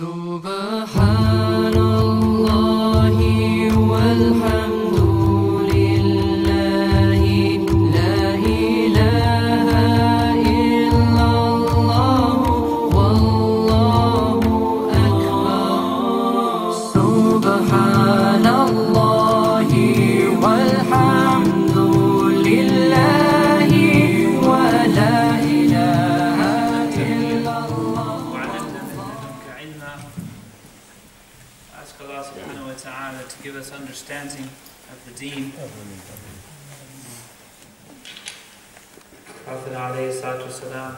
سبحان الله والحمد لله لا إله إلا الله والله أكبر سبحان الله والحمد لله ولا إله إلا الله. Ask Allah subhanahu wa ta'ala to give us understanding of the deen. Prophet alayhi salatu wasalam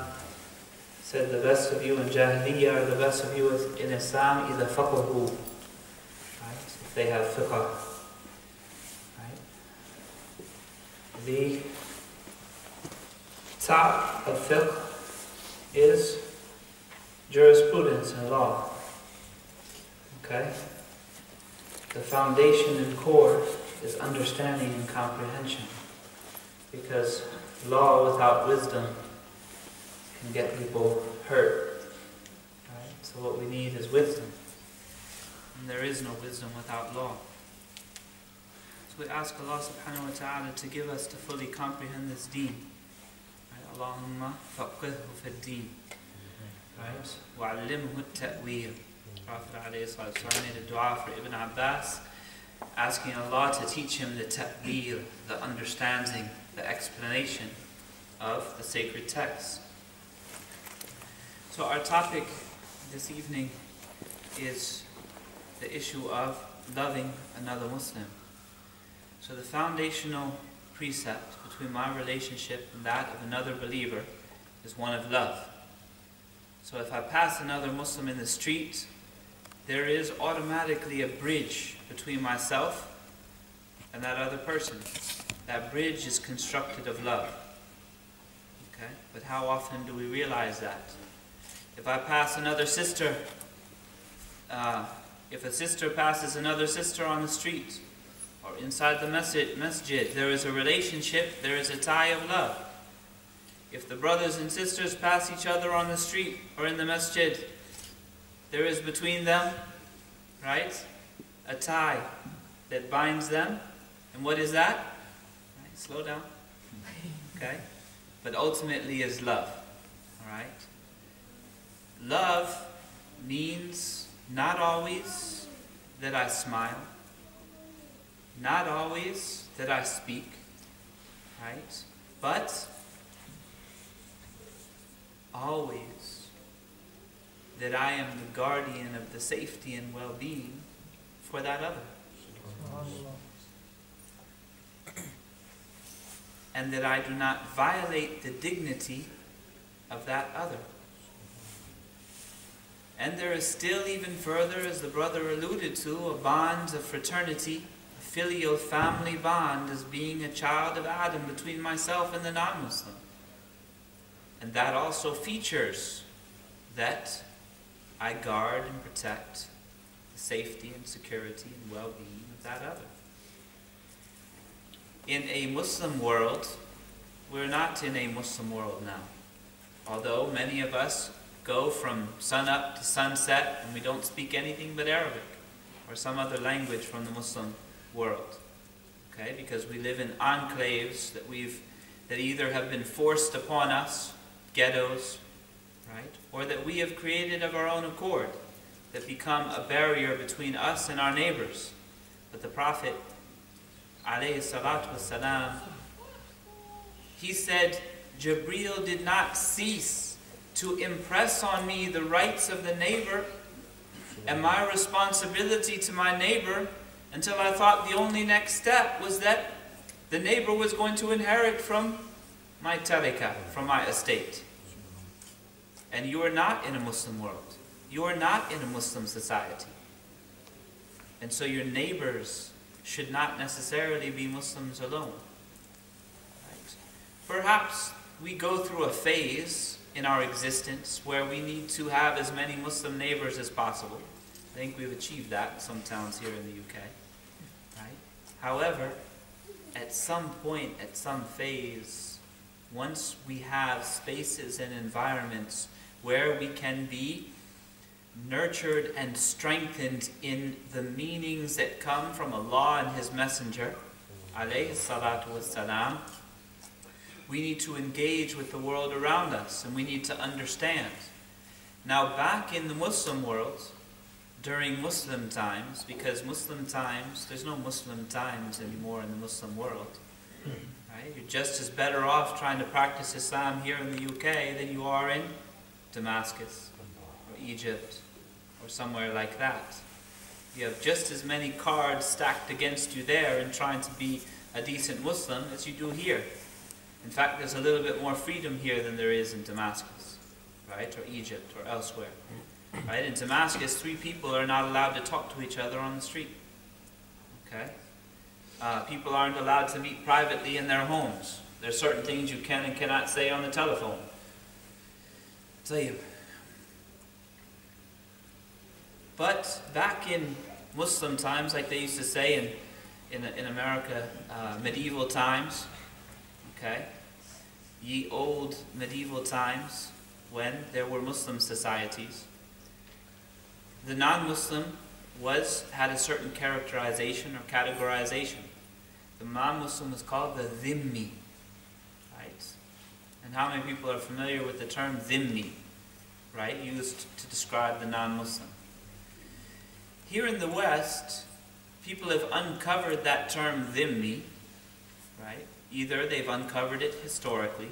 said the best of you in Jahiliyyah are the best of you in Islam إِذَا فَقَهُوا, right? If they have fiqh. Right? The top of fiqh is jurisprudence and law. Okay? The foundation and core is understanding and comprehension. Because law without wisdom can get people hurt. Right? So what we need is wisdom. And there is no wisdom without law. So we ask Allah subhanahu wa ta'ala to give us to fully comprehend this deen. Right? Allahumma faqihhu fid deen. Right? وَعَلِّمْهُ التَّأْوِيلِ. Prophet ﷺ made a dua for Ibn Abbas, asking Allah to teach him the ta'wil, the understanding, the explanation of the sacred text. So our topic this evening is the issue of loving another Muslim. So the foundational precept between my relationship and that of another believer is one of love. So if I pass another Muslim in the street, there is automatically a bridge between myself and that other person. That bridge is constructed of love. Okay? But how often do we realize that? If I pass another sister, if a sister passes another sister on the street or inside the masjid, there is a relationship, there is a tie of love. If the brothers and sisters pass each other on the street or in the masjid, there is between them, right, a tie that binds them. And what is that? Right, slow down. Okay? But ultimately is love. Alright? Love means not always that I smile, not always that I speak, right? But always that I am the guardian of the safety and well-being for that other. And that I do not violate the dignity of that other. And there is still even further, as the brother alluded to, a bond of fraternity, a filial family bond as being a child of Adam between myself and the non-Muslim. And that also features that I guard and protect the safety and security and well-being of that other. In a Muslim world, we're not in a Muslim world now. Although many of us go from sun-up to sunset and we don't speak anything but Arabic or some other language from the Muslim world. Okay? Because we live in enclaves that either have been forced upon us, ghettos, right? Or that we have created of our own accord, that become a barrier between us and our neighbors. But the Prophet, alayhi salatu wasalam, he said, Jibreel did not cease to impress on me the rights of the neighbor and my responsibility to my neighbor until I thought the only next step was that the neighbor was going to inherit from my tarika, from my estate. And you are not in a Muslim world. You are not in a Muslim society. And so your neighbors should not necessarily be Muslims alone. Right? Perhaps we go through a phase in our existence where we need to have as many Muslim neighbors as possible. I think we've achieved that in some towns here in the UK. Right? However, at some point, at some phase, once we have spaces and environments where we can be nurtured and strengthened in the meanings that come from Allah and His Messenger, alayhi salatu wassalam, we need to engage with the world around us, and we need to understand. Now, back in the Muslim world, during Muslim times, because Muslim times, there's no Muslim times anymore in the Muslim world. Right? You're just as better off trying to practice Islam here in the UK than you are in Damascus or Egypt or somewhere like that. You have just as many cards stacked against you there in trying to be a decent Muslim as you do here. In fact, there's a little bit more freedom here than there is in Damascus, right, or Egypt or elsewhere. Right? In Damascus, 3 people are not allowed to talk to each other on the street. Okay? People aren't allowed to meet privately in their homes. There are certain things you can and cannot say on the telephone. But back in Muslim times, like they used to say in America, medieval times, okay, ye old medieval times when there were Muslim societies, the non-Muslim had a certain characterization or categorization. The non-Muslim was called the dhimmi, right? And how many people are familiar with the term dhimmi, right, used to describe the non-Muslim? Here in the West, people have uncovered that term dhimmi, right? Either they've uncovered it historically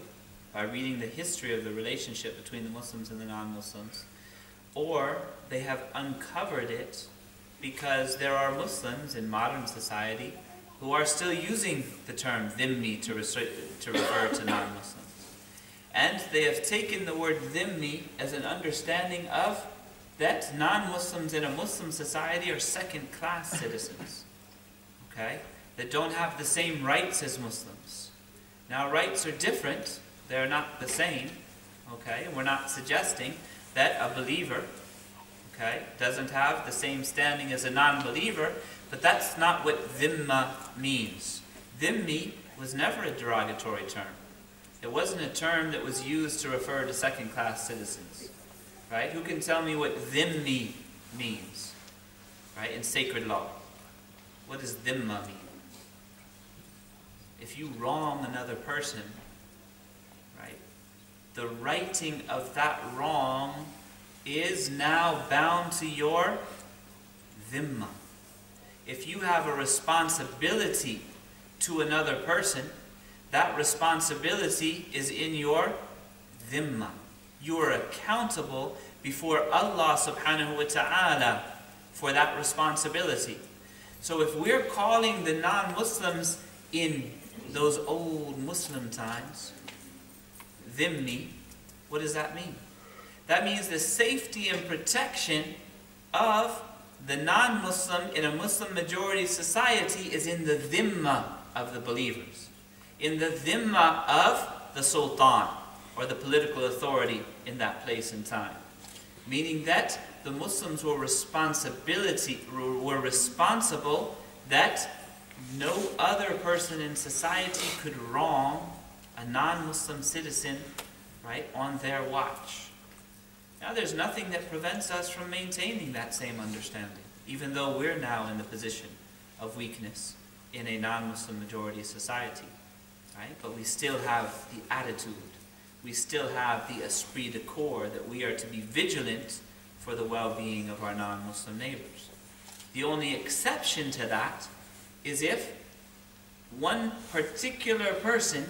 by reading the history of the relationship between the Muslims and the non-Muslims, or they have uncovered it because there are Muslims in modern society who are still using the term dhimmi to refer to non-Muslims. And they have taken the word dhimmi as an understanding of that non-Muslims in a Muslim society are second-class citizens, okay, that don't have the same rights as Muslims. Now, rights are different. They're not the same, okay? We're not suggesting that a believer, okay, doesn't have the same standing as a non-believer, but that's not what dhimma means. Dhimmi was never a derogatory term. It wasn't a term that was used to refer to second-class citizens, right? Who can tell me what dhimmi means, right, in sacred law? What does dhimma mean? If you wrong another person, right, the righting of that wrong is now bound to your dhimma. If you have a responsibility to another person, that responsibility is in your dhimma. You are accountable before Allah subhanahu wa ta'ala for that responsibility. So if we're calling the non-Muslims in those old Muslim times dhimmi, what does that mean? That means the safety and protection of the non-Muslim in a Muslim majority society is in the dhimma of the believers, in the dhimma of the sultan or the political authority in that place and time. Meaning that the Muslims were responsible that no other person in society could wrong a non-Muslim citizen, right, on their watch. Now, there's nothing that prevents us from maintaining that same understanding, even though we're now in the position of weakness in a non-Muslim majority society, right? But we still have the attitude, we still have the esprit de corps that we are to be vigilant for the well-being of our non-Muslim neighbors. The only exception to that is if one particular person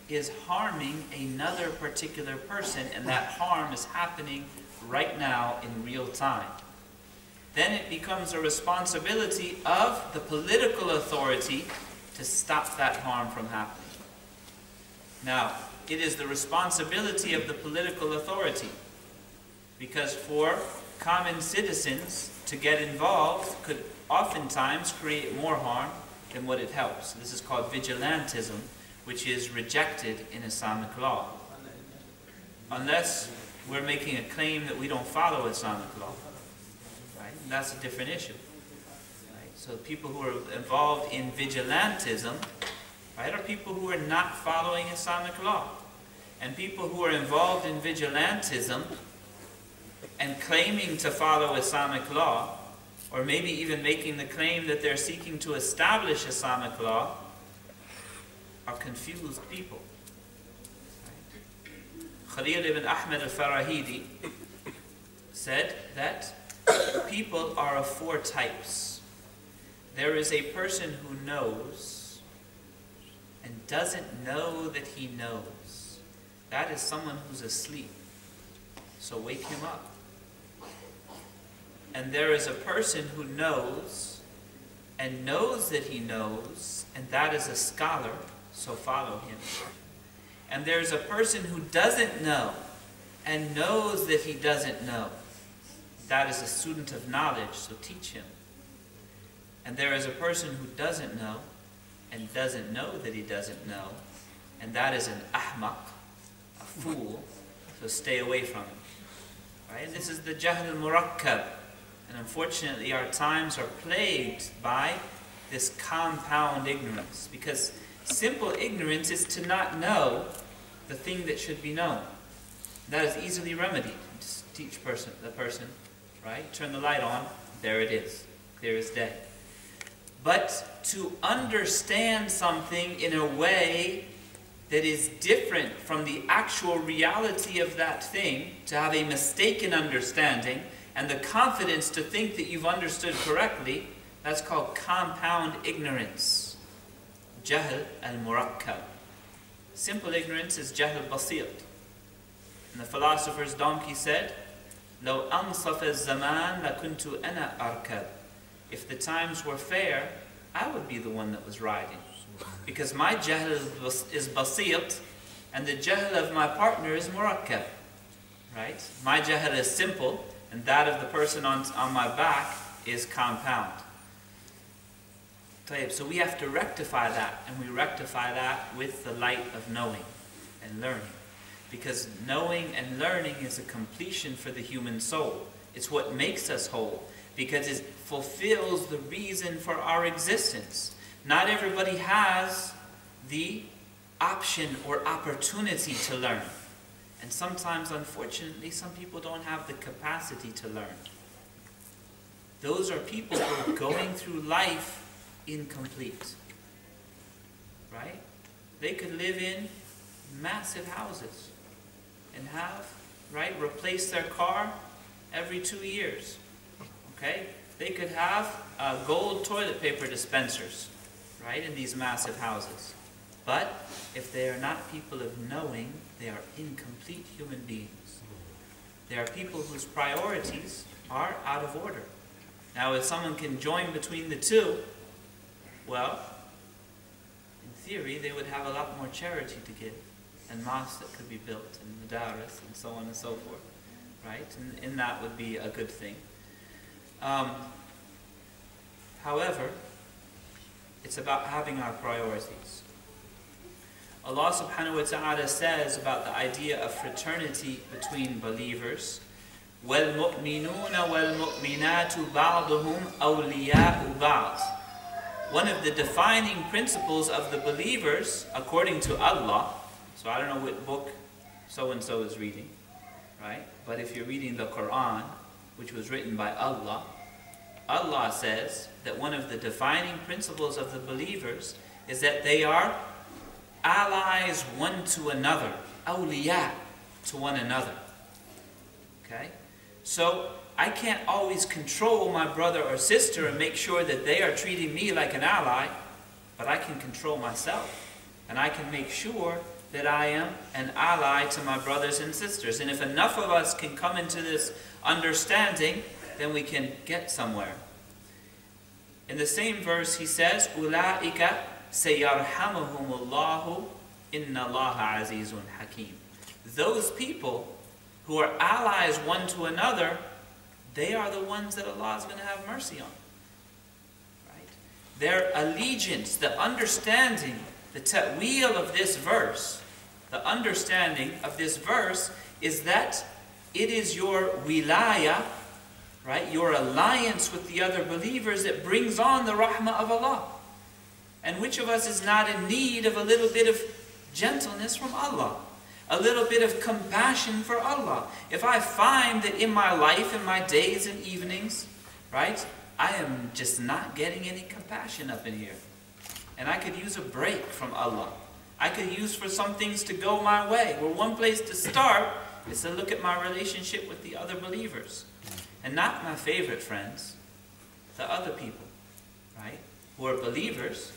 is harming another particular person, and that harm is happening right now in real time. Then it becomes a responsibility of the political authority to stop that harm from happening. Now, it is the responsibility of the political authority, because for common citizens to get involved could oftentimes create more harm than what it helps. This is called vigilantism, which is rejected in Islamic law. Unless we're making a claim that we don't follow Islamic law, right? And that's a different issue. Right? So people who are involved in vigilantism, right, are people who are not following Islamic law. And people who are involved in vigilantism and claiming to follow Islamic law, or maybe even making the claim that they're seeking to establish Islamic law, are confused people. Khalil ibn Ahmed al-Farahidi said that people are of 4 types. There is a person who knows and doesn't know that he knows. That is someone who's asleep. So wake him up. And there is a person who knows and knows that he knows, and that is a scholar, so follow him. And there's a person who doesn't know and knows that he doesn't know. That is a student of knowledge, so teach him. And there is a person who doesn't know and doesn't know that he doesn't know, and that is an ahmaq, a fool, so stay away from him. Right? And this is the jahl al-murakkab. And unfortunately our times are plagued by this compound ignorance, because simple ignorance is to not know the thing that should be known. That is easily remedied. Just teach the person, right? Turn the light on, there it is, clear as day. But to understand something in a way that is different from the actual reality of that thing, to have a mistaken understanding, and the confidence to think that you've understood correctly, that's called compound ignorance. Jahl al-murakkab. Simple ignorance is jahl al-basit. And the philosopher's donkey said, لو أنصف الزمان لكنت أنا أركب. If the times were fair, I would be the one that was riding. Because my jahl is basit, and the jahl of my partner is murakkab. Right? My jahl is simple, and that of the person on my back is compound. So we have to rectify that, and we rectify that with the light of knowing and learning. Because knowing and learning is a completion for the human soul. It's what makes us whole, because it fulfills the reason for our existence. Not everybody has the option or opportunity to learn. And sometimes, unfortunately, some people don't have the capacity to learn. Those are people who are going through life incomplete. Right? They could live in massive houses and have, right, replace their car every 2 years. Okay? They could have gold toilet paper dispensers, right, in these massive houses. But if they are not people of knowing, they are incomplete human beings. They are people whose priorities are out of order. Now, if someone can join between the two, well, in theory, they would have a lot more charity to give, and mosques that could be built, and madaris, and so on and so forth. Right? And that would be a good thing. However, it's about having our priorities. Allah subhanahu wa ta'ala says about the idea of fraternity between believers, وَالْمُؤْمِنُونَ وَالْمُؤْمِنَاتُ بَعْضُهُمْ أَوْلِيَاءُ بَعْضٍ. One of the defining principles of the believers, according to Allah, so I don't know what book so-and-so is reading, right? But if you're reading the Quran, which was written by Allah, Allah says that one of the defining principles of the believers is that they are allies one to another, awliya to one another. Okay? So I can't always control my brother or sister and make sure that they are treating me like an ally, but I can control myself. And I can make sure that I am an ally to my brothers and sisters. And if enough of us can come into this understanding, then we can get somewhere. In the same verse he says, أُولَٰئِكَ سَيَرْحَمُهُمُ اللَّهُ إِنَّ اللَّهَ عَزِيزٌ حَكِيمٌ. Those people who are allies one to another, they are the ones that Allah is going to have mercy on. Right? Their allegiance, the understanding, the ta'weel of this verse, the understanding of this verse is that it is your wilayah, right, your alliance with the other believers that brings on the rahmah of Allah. And which of us is not in need of a little bit of gentleness from Allah? a little bit of compassion for Allah. If I find that in my life, in my days and evenings, right, I am just not getting any compassion up in here, and I could use a break from Allah. I could use for some things to go my way. Well, one place to start is to look at my relationship with the other believers. And not my favorite friends, the other people, right, who are believers.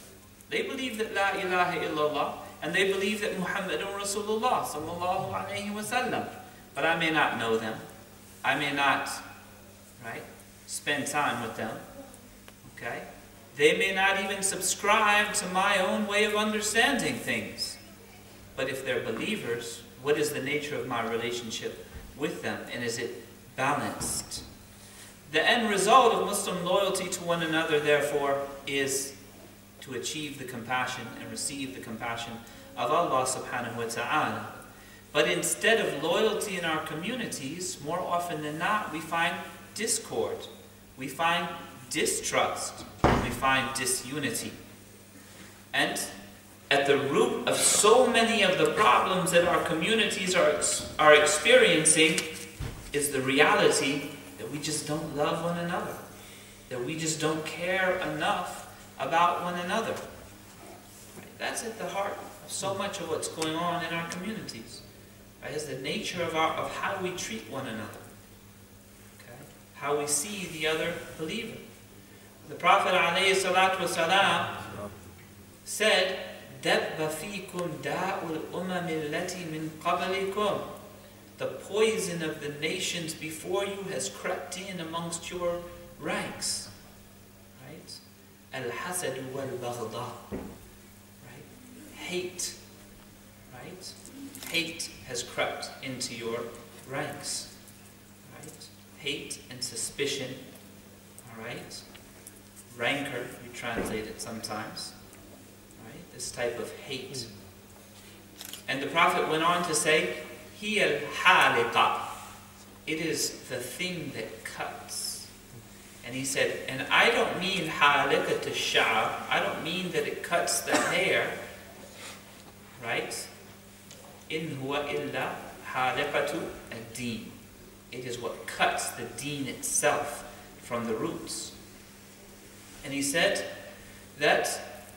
They believe that La ilaha illallah, and they believe that Muhammadun Rasulullah sallallahu alayhi wa sallam. But I may not know them. I may not, right, spend time with them. Okay? They may not even subscribe to my own way of understanding things. But if they're believers, what is the nature of my relationship with them? And is it balanced? The end result of Muslim loyalty to one another, therefore, is to achieve the compassion and receive the compassion of Allah subhanahu wa ta'ala. But instead of loyalty in our communities, more often than not, we find discord, we find distrust, we find disunity. And at the root of so many of the problems that our communities are experiencing is the reality that we just don't love one another, that we just don't care enough about one another. Right? That's at the heart of so much of what's going on in our communities. Right? Is the nature of how we treat one another, okay? How we see the other believer. The Prophet ﷺ said, "Dabba fikum da'ul umam allati min qablikum." The poison of the nations before you has crept in amongst your ranks. Right? Al-hasad wal-baghda. Right? Hate. Right? Hate has crept into your ranks. Right? Hate and suspicion. Alright? Rancor, we translate it sometimes. Right? This type of hate. And the Prophet went on to say, Hiya al-haliqa. It is the thing that cuts. And he said, and I don't mean haliqat al-sha'r. I don't mean that it cuts the hair. Right? In huwa illa haliqatu ad-deen. It is what cuts the deen itself from the roots. And he said that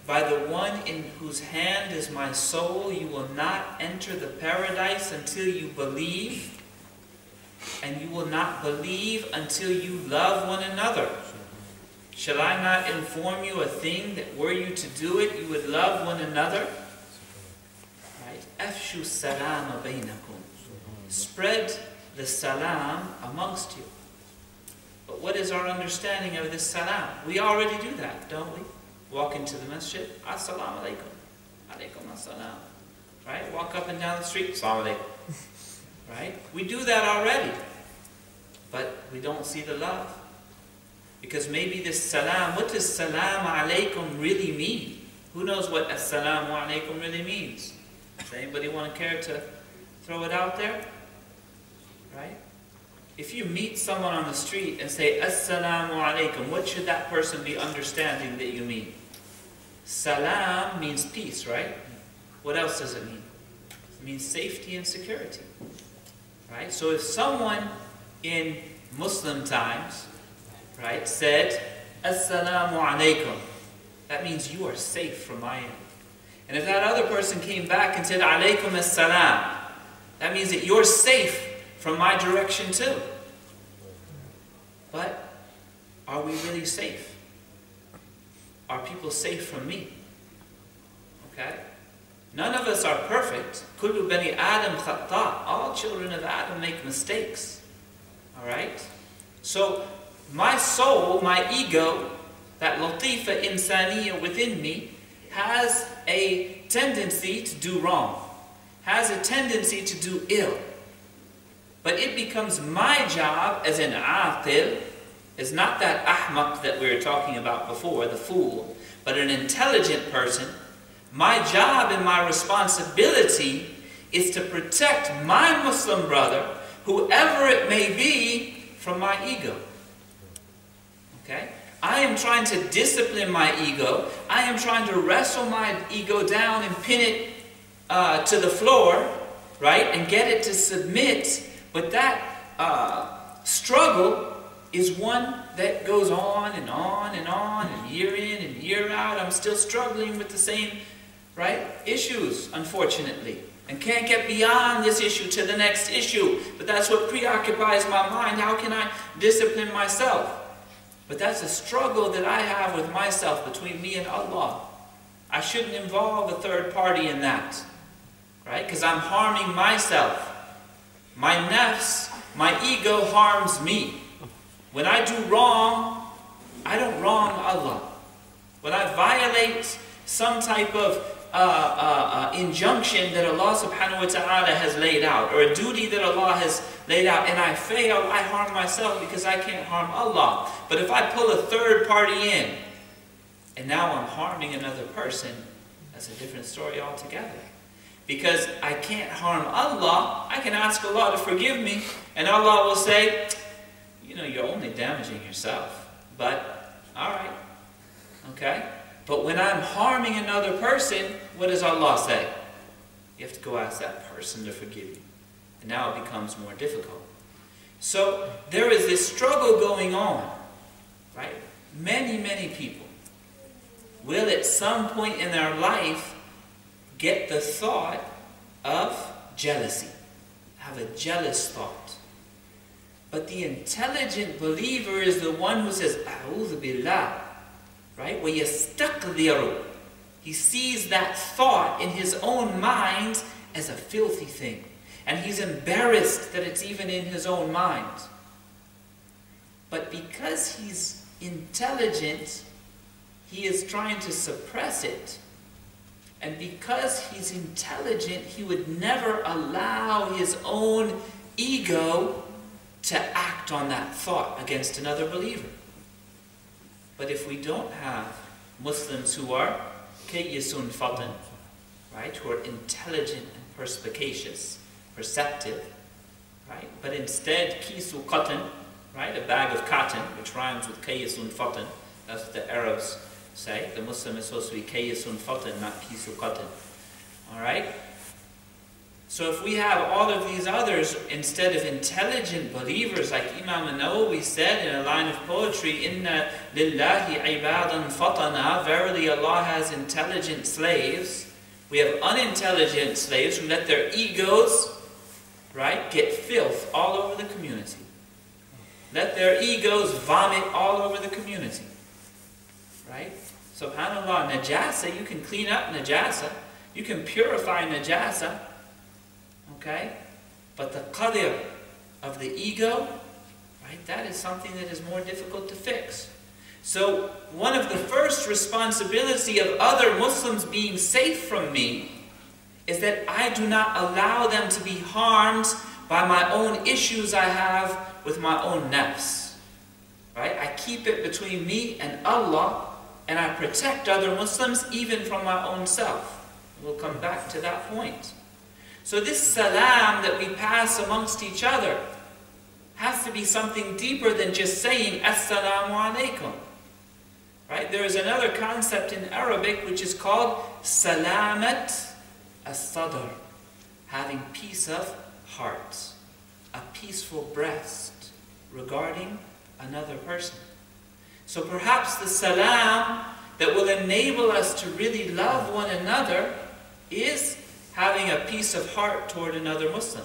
by the one in whose hand is my soul, you will not enter the paradise until you believe, and you will not believe until you love one another. Shall I not inform you a thing that were you to do it, you would love one another? Right? Afshu salama bainakum. Spread the salam amongst you. But what is our understanding of this salam? We already do that, don't we? Walk into the masjid, assalamu alaikum, alaikum assalam. Right? Walk up and down the street, assalamu alaikum. Right? We do that already. But we don't see the love. Because maybe this salam, what does salam alaikum really mean? Who knows what assalamu alaikum really means? Does anybody want to care to throw it out there? Right? If you meet someone on the street and say, Assalamu alaikum, what should that person be understanding that you mean? Salam means peace, right? What else does it mean? It means safety and security. Right? So if someone in Muslim times, right, said, Assalamu alaikum, that means you are safe from my end. And if that other person came back and said, Alaikum assalam, that means that you're safe from my direction too. But are we really safe? Are people safe from me? Okay? None of us are perfect. Kullu bani Adam khata. All children of Adam make mistakes. Alright? So my soul, my ego, that latifa insaniya within me, has a tendency to do wrong. Has a tendency to do ill. But it becomes my job as an aqil, is not that ahmaq that we were talking about before, the fool, but an intelligent person. My job and my responsibility is to protect my Muslim brother, whoever it may be, from my ego. Okay? I am trying to discipline my ego. I am trying to wrestle my ego down and pin it to the floor, right? And get it to submit. But that struggle is one that goes on and on and on, and year in and year out. I'm still struggling with the same, right, issues, unfortunately. And can't get beyond this issue to the next issue. But that's what preoccupies my mind. How can I discipline myself? But that's a struggle that I have with myself between me and Allah. I shouldn't involve a third party in that. Right? Because I'm harming myself. My nafs, my ego harms me. When I do wrong, I don't wrong Allah. When I violate some type of injunction that Allah subhanahu wa ta'ala has laid out, or a duty that Allah has laid out, and I fail, I harm myself because I can't harm Allah. But if I pull a third party in, and now I'm harming another person, that's a different story altogether. Because I can't harm Allah, I can ask Allah to forgive me, and Allah will say, you know, you're only damaging yourself. But, alright, okay? But when I'm harming another person, what does Allah say? You have to go ask that person to forgive you. And now it becomes more difficult. So there is this struggle going on, right? Many, many people will at some point in their life get the thought of jealousy, have a jealous thought. But the intelligent believer is the one who says, A'udhu Billah. Right? وَيَسْتَقْذِرُ. He sees that thought in his own mind as a filthy thing. And he's embarrassed that it's even in his own mind. But because he's intelligent, he is trying to suppress it. And because he's intelligent, he would never allow his own ego to act on that thought against another believer. But if we don't have Muslims who are kayyisun fatan, right, who are intelligent and perspicacious, perceptive, right, but instead kisu qatan, right, a bag of cotton, which rhymes with kayyisun fatan, that's what the Arabs say. The Muslim is supposed to be kayyisun fatan, not kisu qatan. All right? So if we have all of these others, instead of intelligent believers, like Imam an-Nawawi said in a line of poetry, Inna lillahi ibadan fatana, verily Allah has intelligent slaves. We have unintelligent slaves who let their egos, right, get filth all over the community. Let their egos vomit all over the community. Right? SubhanAllah, najasa, you can clean up najasa. You can purify najasa. Okay? But the qadir of the ego, right, that is something that is more difficult to fix. So one of the first responsibility of other Muslims being safe from me is that I do not allow them to be harmed by my own issues I have with my own nafs. Right? I keep it between me and Allah, and I protect other Muslims even from my own self. We'll come back to that point. So this salam that we pass amongst each other has to be something deeper than just saying Assalamu alaikum. Right? There is another concept in Arabic which is called salamat as-sadr, having peace of heart, a peaceful breast regarding another person. So perhaps the salam that will enable us to really love one another is having a peace of heart toward another Muslim.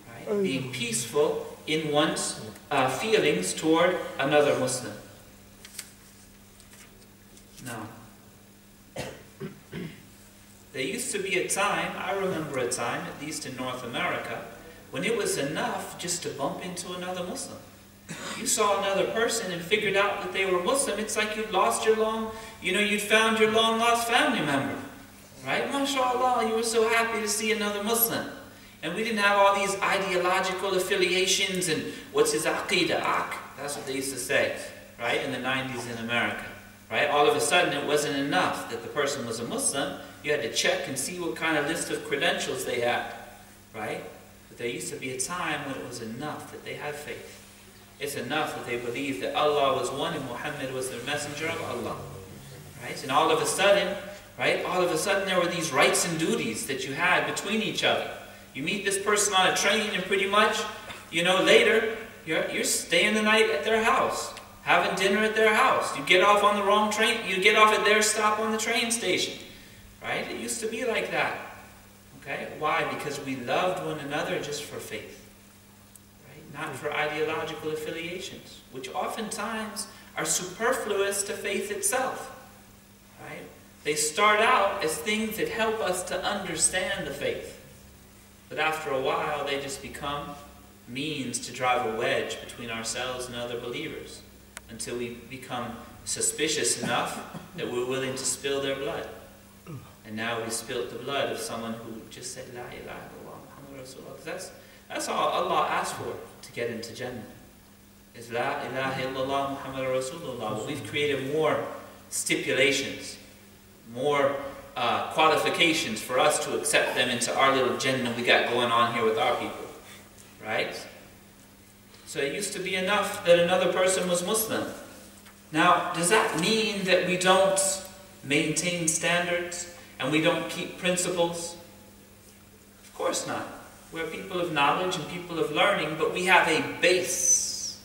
Right? Being peaceful in one's feelings toward another Muslim. Now, there used to be a time, I remember a time, at least in North America, when it was enough just to bump into another Muslim. You saw another person and figured out that they were Muslim, it's like you'd lost your you'd found your long lost family member. Right? MashaAllah, you were so happy to see another Muslim. And we didn't have all these ideological affiliations and what's his aqidah, that's what they used to say, right, in the 90s in America. Right? All of a sudden it wasn't enough that the person was a Muslim, you had to check and see what kind of list of credentials they had. Right? But there used to be a time when it was enough that they had faith. It's enough that they believed that Allah was one and Muhammad was the messenger of Allah. Right? And all of a sudden, right, there were these rights and duties that you had between each other. You meet this person on a train and pretty much, later, you're staying the night at their house, having dinner at their house. You get off on the wrong train, you get off at their stop on the train station. Right? It used to be like that. Okay? Why? Because we loved one another just for faith. Right? Not for ideological affiliations, which oftentimes are superfluous to faith itself. Right? They start out as things that help us to understand the faith. But after a while, they just become means to drive a wedge between ourselves and other believers until we become suspicious enough that we're willing to spill their blood. And now we spilt the blood of someone who just said, La ilaha illallah Muhammad Rasulullah. That's all Allah asked for to get into Jannah. Is La ilaha illallah Muhammad Rasulullah. We've created more stipulations, more qualifications for us to accept them into our little Jannah we got going on here with our people. Right? So it used to be enough that another person was Muslim. Now, does that mean that we don't maintain standards and we don't keep principles? Of course not. We're people of knowledge and people of learning, but we have a base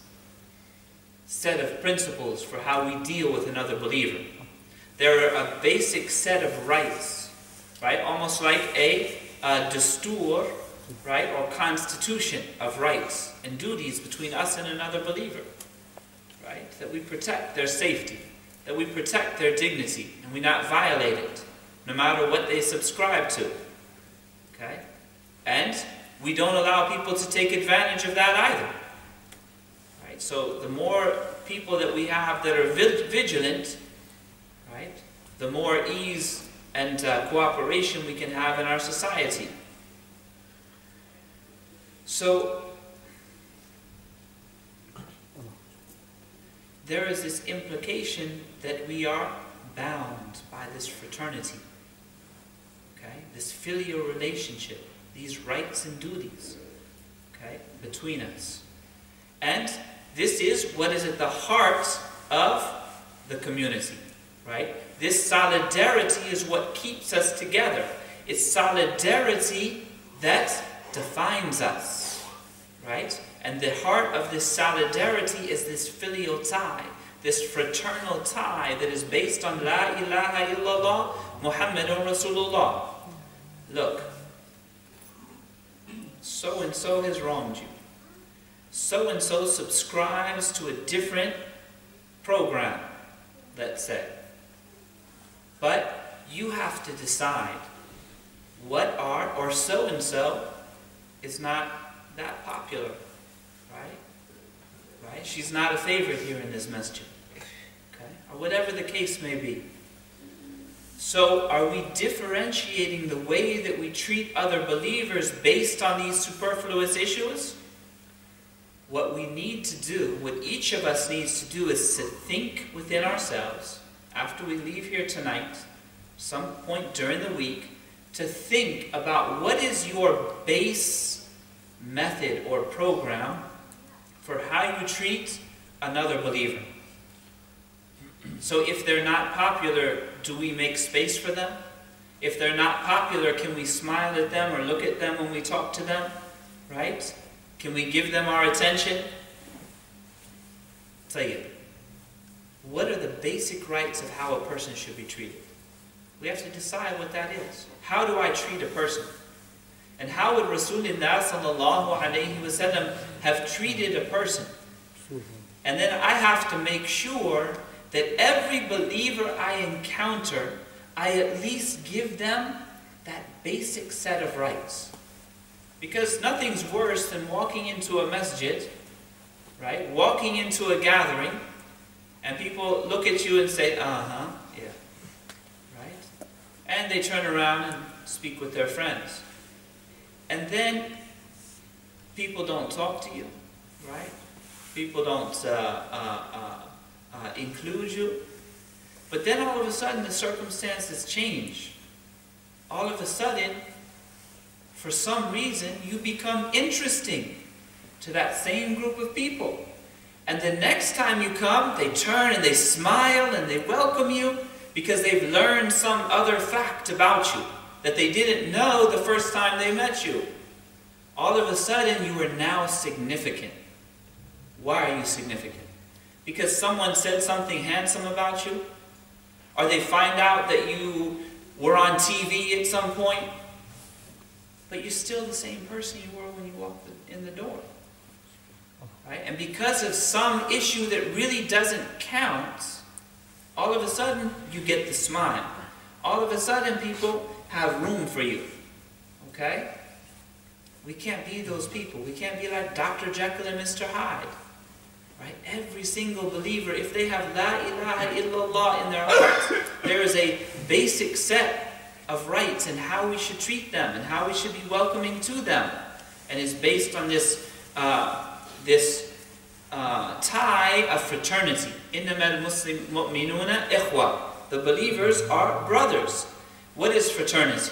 set of principles for how we deal with another believer. There are a basic set of rights, right? Almost like a dastur, right, or constitution of rights and duties between us and another believer, right? That we protect their safety, that we protect their dignity, and we not violate it, no matter what they subscribe to, okay? And we don't allow people to take advantage of that either, right? So the more people that we have that are vigilant, right, the more ease and cooperation we can have in our society. So, there is this implication that we are bound by this fraternity, okay? This filial relationship, these rights and duties, okay, between us. And this is what is at the heart of the community, right? This solidarity is what keeps us together. It's solidarity that defines us, right? And the heart of this solidarity is this filial tie, this fraternal tie that is based on La ilaha illallah Muhammadun Rasulullah. Look, so-and-so has wronged you. So-and-so subscribes to a different program, let's say. But you have to decide what are, or so-and-so is not that popular, right? Right? She's not a favorite here in this masjid, okay? Or whatever the case may be. So are we differentiating the way that we treat other believers based on these superfluous issues? What we need to do, what each of us needs to do, is to think within ourselves, after we leave here tonight, some point during the week, to think about what is your base method or program for how you treat another believer. So if they're not popular, do we make space for them? If they're not popular, can we smile at them or look at them when we talk to them? Right? Can we give them our attention? Tayyib. What are the basic rights of how a person should be treated? We have to decide what that is. How do I treat a person? And how would Rasulullah sallallahu alayhi wa sallam have treated a person? And then I have to make sure that every believer I encounter, I at least give them that basic set of rights. Because nothing's worse than walking into a masjid, right? Walking into a gathering, and people look at you and say, uh-huh, yeah, right? And they turn around and speak with their friends. And then people don't talk to you, right? People don't include you. But then all of a sudden the circumstances change. All of a sudden, for some reason, you become interesting to that same group of people. And the next time you come, they turn and they smile and they welcome you because they've learned some other fact about you that they didn't know the first time they met you. all of a sudden you are now significant. Why are you significant? Because someone said something handsome about you? Or they find out that you were on TV at some point? But you're still the same person you were when you walked in the door. Right? And because of some issue that really doesn't count, all of a sudden you get the smile. All of a sudden people have room for you. Okay? We can't be those people. We can't be like Dr. Jekyll and Mr. Hyde. Right? Every single believer, if they have La ilaha illallah in their hearts, there is a basic set of rights and how we should treat them and how we should be welcoming to them. And it's based on this tie of fraternity. إِنَّمَا الْمُؤْمِنُونَ إِخْوَةً. The believers are brothers. What is fraternity?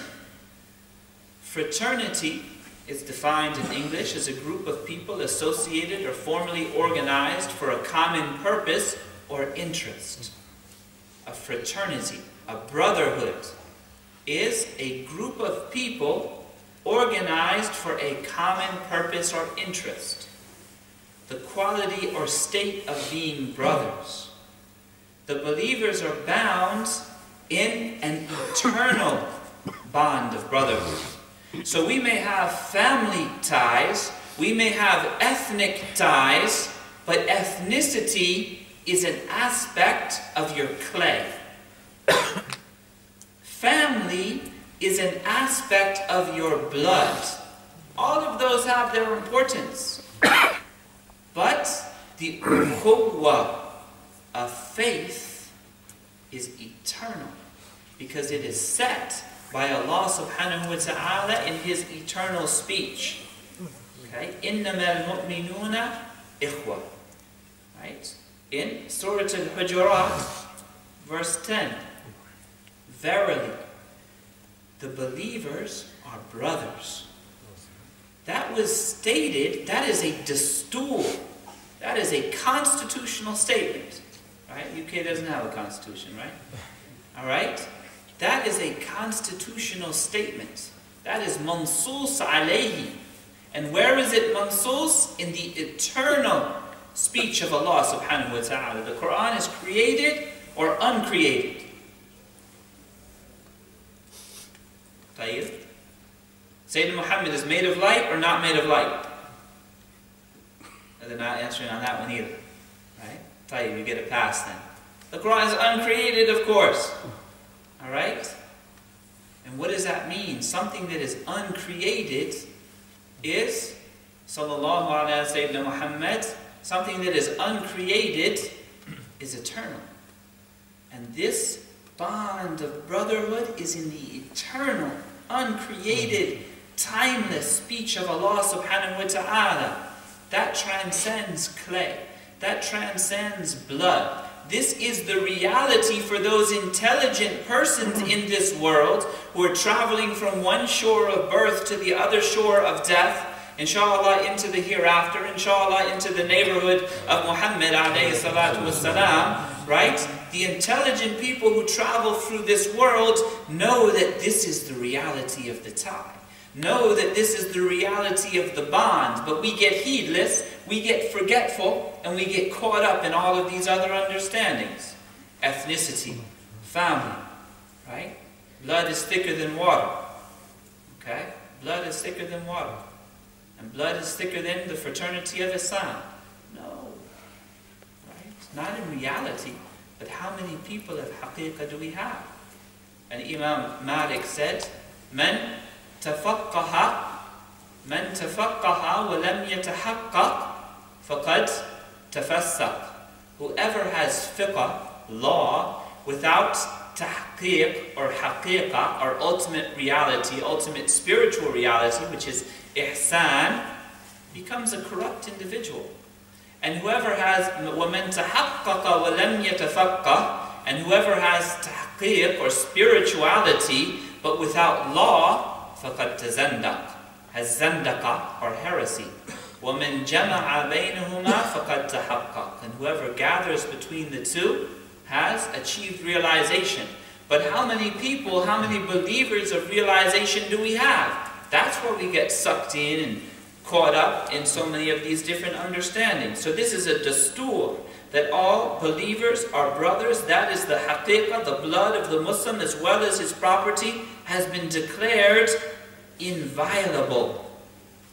Fraternity is defined in English as a group of people associated or formally organized for a common purpose or interest. A fraternity, a brotherhood, is a group of people organized for a common purpose or interest. The quality or state of being brothers. The believers are bound in an eternal bond of brotherhood. So we may have family ties, we may have ethnic ties, but ethnicity is an aspect of your clay. Family is an aspect of your blood. All of those have their importance. But the ukhuwah of faith is eternal, because it is set by Allah subhanahu wa ta'ala in His eternal speech. Okay? إِنَّمَا الْمُؤْمِنُونَ إِخْوَةً. Right? In Surah Al-Hujurat, verse 10. Verily, the believers are brothers. That was stated, that is a dastur. That is a constitutional statement. Right? UK doesn't have a constitution, right? Alright? That is a constitutional statement. That is mansus alayhi. And where is it mansus? In the eternal speech of Allah subhanahu wa ta'ala. The Quran is created or uncreated. Tayyib. Sayyidina Muhammad is made of light or not made of light? They're not answering on that one either. Right? Tayyib, you get a pass then. The Quran is uncreated, of course. Alright? And what does that mean? Something that is uncreated is, sallallahu alayhi Sayyidina Muhammad, something that is uncreated is eternal. And this bond of brotherhood is in the eternal, uncreated, timeless speech of Allah subhanahu wa ta'ala. That transcends clay. That transcends blood. This is the reality for those intelligent persons in this world who are traveling from one shore of birth to the other shore of death, inshallah into the hereafter, inshallah into the neighborhood of Muhammad alayhi salatu wasalam, right? The intelligent people who travel through this world know that this is the reality of the tie. Know that this is the reality of the bond, but we get heedless, we get forgetful, and we get caught up in all of these other understandings. Ethnicity, family, right? Blood is thicker than water, okay? Blood is thicker than water. And blood is thicker than the fraternity of Islam. No, right? Not in reality, but how many people of haqiqah do we have? And Imam Malik said, Man تفقه ولم يتحقق فقد تفسق. Whoever has fiqh, law, without tahqiq or haqiqah, or ultimate reality, ultimate spiritual reality, which is ihsan, becomes a corrupt individual. And whoever has وَمَنْ تَحَقَّقَ وَلَمْ يَتَفَقَّهُ, and whoever has tahqiq or spirituality, but without law, فَقَدْ تَزَنْدَقَ, has zandaqa or heresy. وَمَنْ جَمَعَ بَيْنَهُمَا فَقَدْ تَحَقَّقَ, and whoever gathers between the two has achieved realization. But how many people, how many believers of realization do we have? That's where we get sucked in and caught up in so many of these different understandings. So this is a dastur, that all believers are brothers. That is the haqiqah, the blood of the Muslim as well as his property has been declared inviolable.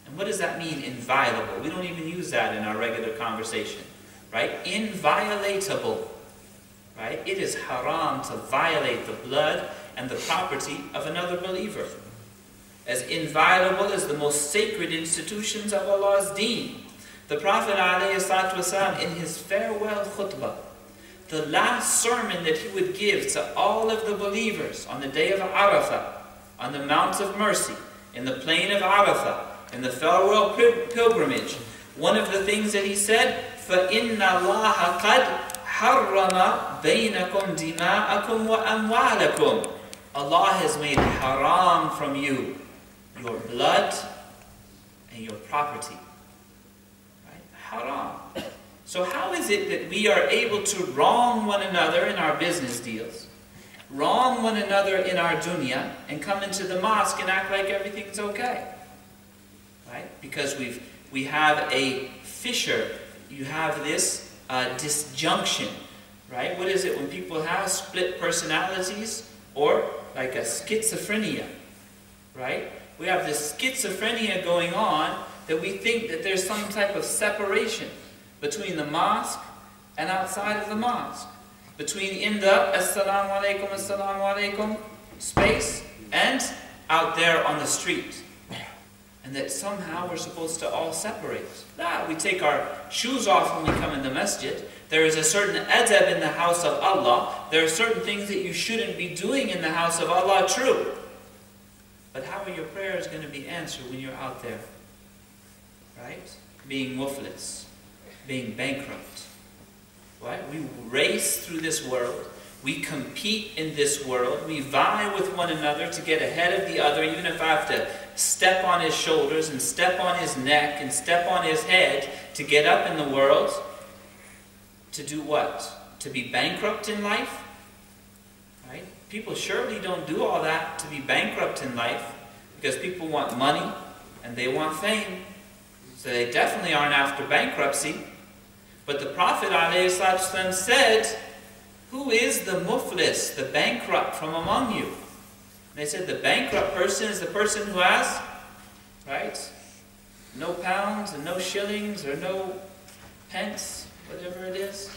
And what does that mean, inviolable? We don't even use that in our regular conversation, right? Inviolatable, right? It is haram to violate the blood and the property of another believer. As inviolable as the most sacred institutions of Allah's deen. The Prophet ﷺ, in his farewell khutbah, the last sermon that he would give to all of the believers on the day of Arafah, on the Mount of Mercy, in the plain of Arafah, in the farewell pilgrimage, one of the things that he said, فَإِنَّ اللَّهَ قَدْ حَرَّمَ بَيْنَكُمْ دِمَاءَكُمْ وَأَمْوَالَكُمْ. Allah has made haram from you your blood and your property. Right? Haram. So how is it that we are able to wrong one another in our business deals, wrong one another in our dunya, and come into the mosque and act like everything's okay? Right? Because we have a fissure, you have this disjunction. Right? What is it when people have split personalities or like a schizophrenia? Right? We have this schizophrenia going on that we think that there's some type of separation between the mosque and outside of the mosque. Between in the assalamu alaikum space and out there on the street. And that somehow we're supposed to all separate. We take our shoes off when we come in the masjid. There is a certain adab in the house of Allah. There are certain things that you shouldn't be doing in the house of Allah, true. But how are your prayers going to be answered when you're out there? Right? Being muflis, being bankrupt. Right? We race through this world. We compete in this world. We vie with one another to get ahead of the other, even if I have to step on his shoulders and step on his neck and step on his head to get up in the world. To do what? To be bankrupt in life? Right? People surely don't do all that to be bankrupt in life, because people want money and they want fame. So they definitely aren't after bankruptcy. But the Prophet ﷺ said, who is the muflis, the bankrupt from among you? And they said the bankrupt person is the person who has, right, no pounds and no shillings or no pence, whatever it is.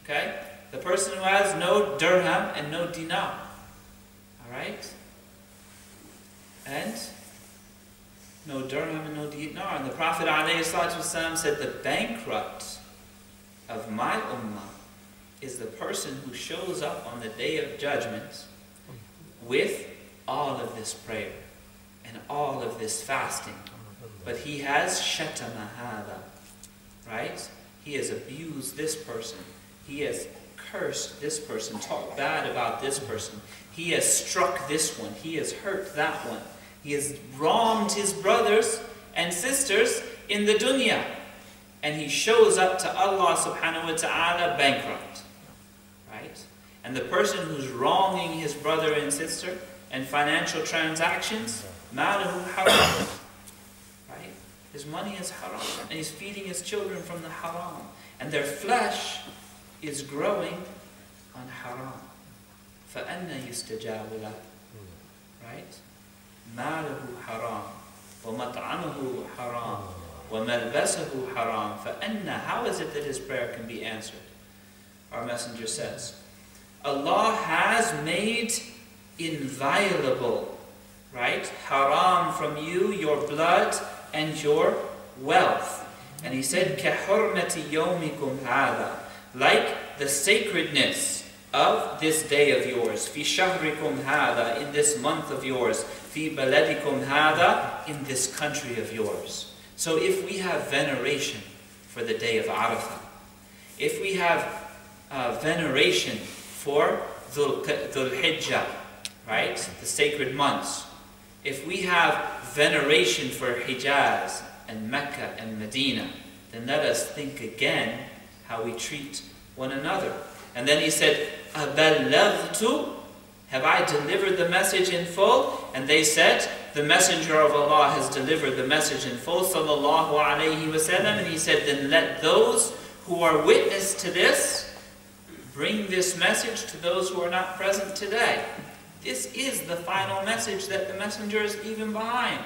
Okay? The person who has no dirham and no dinar. Alright? And no dirham and no dinar. And the Prophet ﷺ said the bankrupt of my ummah is the person who shows up on the day of judgment with all of this prayer and all of this fasting. But he has shatama hada. Right? He has abused this person. He has cursed this person, talked bad about this person. He has struck this one. He has hurt that one. He has wronged his brothers and sisters in the dunya. And he shows up to Allah subhanahu wa ta'ala bankrupt. Right? And the person who's wronging his brother and sister and financial transactions, malahu haram. Right? His money is haram. And he's feeding his children from the haram. And their flesh is growing on haram. فَأَنَّ يُسْتَجَابُ لَهُ. Right? مَالُهُ حَرَامٌ وَمَطْعَمُهُ حَرَامٌ وَمَلْبَسُهُ حَرَامٌ فَأَنَّ. How is it that his prayer can be answered? Our messenger says, Allah has made inviolable, right, haram from you, your blood and your wealth. And he said, كَحُرْمَةِ يَوْمِكُمْ هَذَا. Like the sacredness of this day of yours. فِي شَهْرِكُمْ هَذَا. In this month of yours. فِي بَلَدِكُمْ هَذَا. In this country of yours. So if we have veneration for the day of Arafah, if we have veneration for Dhul Hijjah, right, the sacred months, if we have veneration for Hijaz and Mecca and Medina, then let us think again how we treat one another. And then he said, أَبَلَّغْتُ. Have I delivered the message in full? And they said, the Messenger of Allah has delivered the message in full, sallallahu alayhi wasallam, and he said, then let those who are witness to this bring this message to those who are not present today. This is the final message that the Messenger is leaving behind.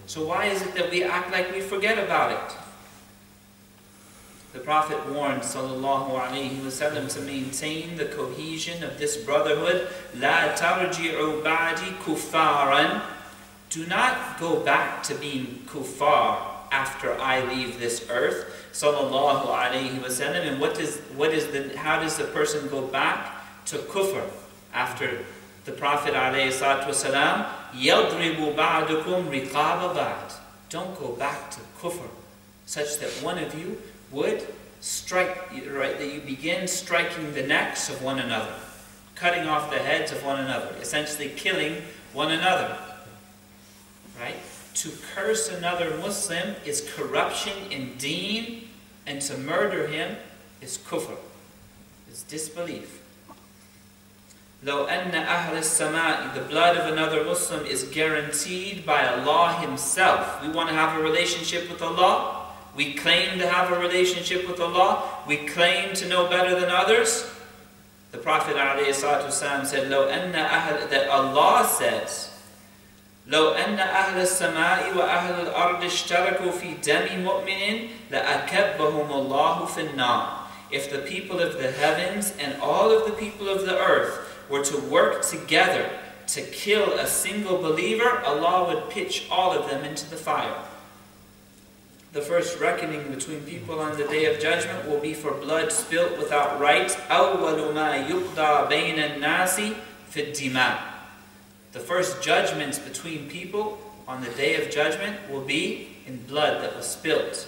So why is it that we act like we forget about it? The Prophet warned, sallallahu alayhi wasallam, to maintain the cohesion of this brotherhood. La tarji'u ba'di kuffaran. Do not go back to being kuffar after I leave this earth. Sallallahu alayhi wasallam. And how does the person go back to kufr after the Prophet alayhi salatu wasalam? Yadribu ba'dukum riqaba ba'd. Don't go back to kufr, such that one of you would strike, right, that you begin striking the necks of one another, cutting off the heads of one another, essentially killing one another. Right? To curse another Muslim is corruption in deen, and to murder him is kufr, is disbelief. لو أن أهل السماء, the blood of another Muslim is guaranteed by Allah Himself. We want to have a relationship with Allah. We claim to have a relationship with Allah. We claim to know better than others. The Prophet ﷺ said, لو أن أهل, that Allah says, لو أن أهل السماء وأهل الأرض اشتركوا في دم مؤمن لأكبهم الله في النار. If the people of the heavens and all of the people of the earth were to work together to kill a single believer, Allah would pitch all of them into the fire. The first reckoning between people on the Day of Judgment will be for blood spilt without right. أول ما يقضى بين الناس في الدماء. The first judgments between people on the Day of Judgment will be in blood that was spilt.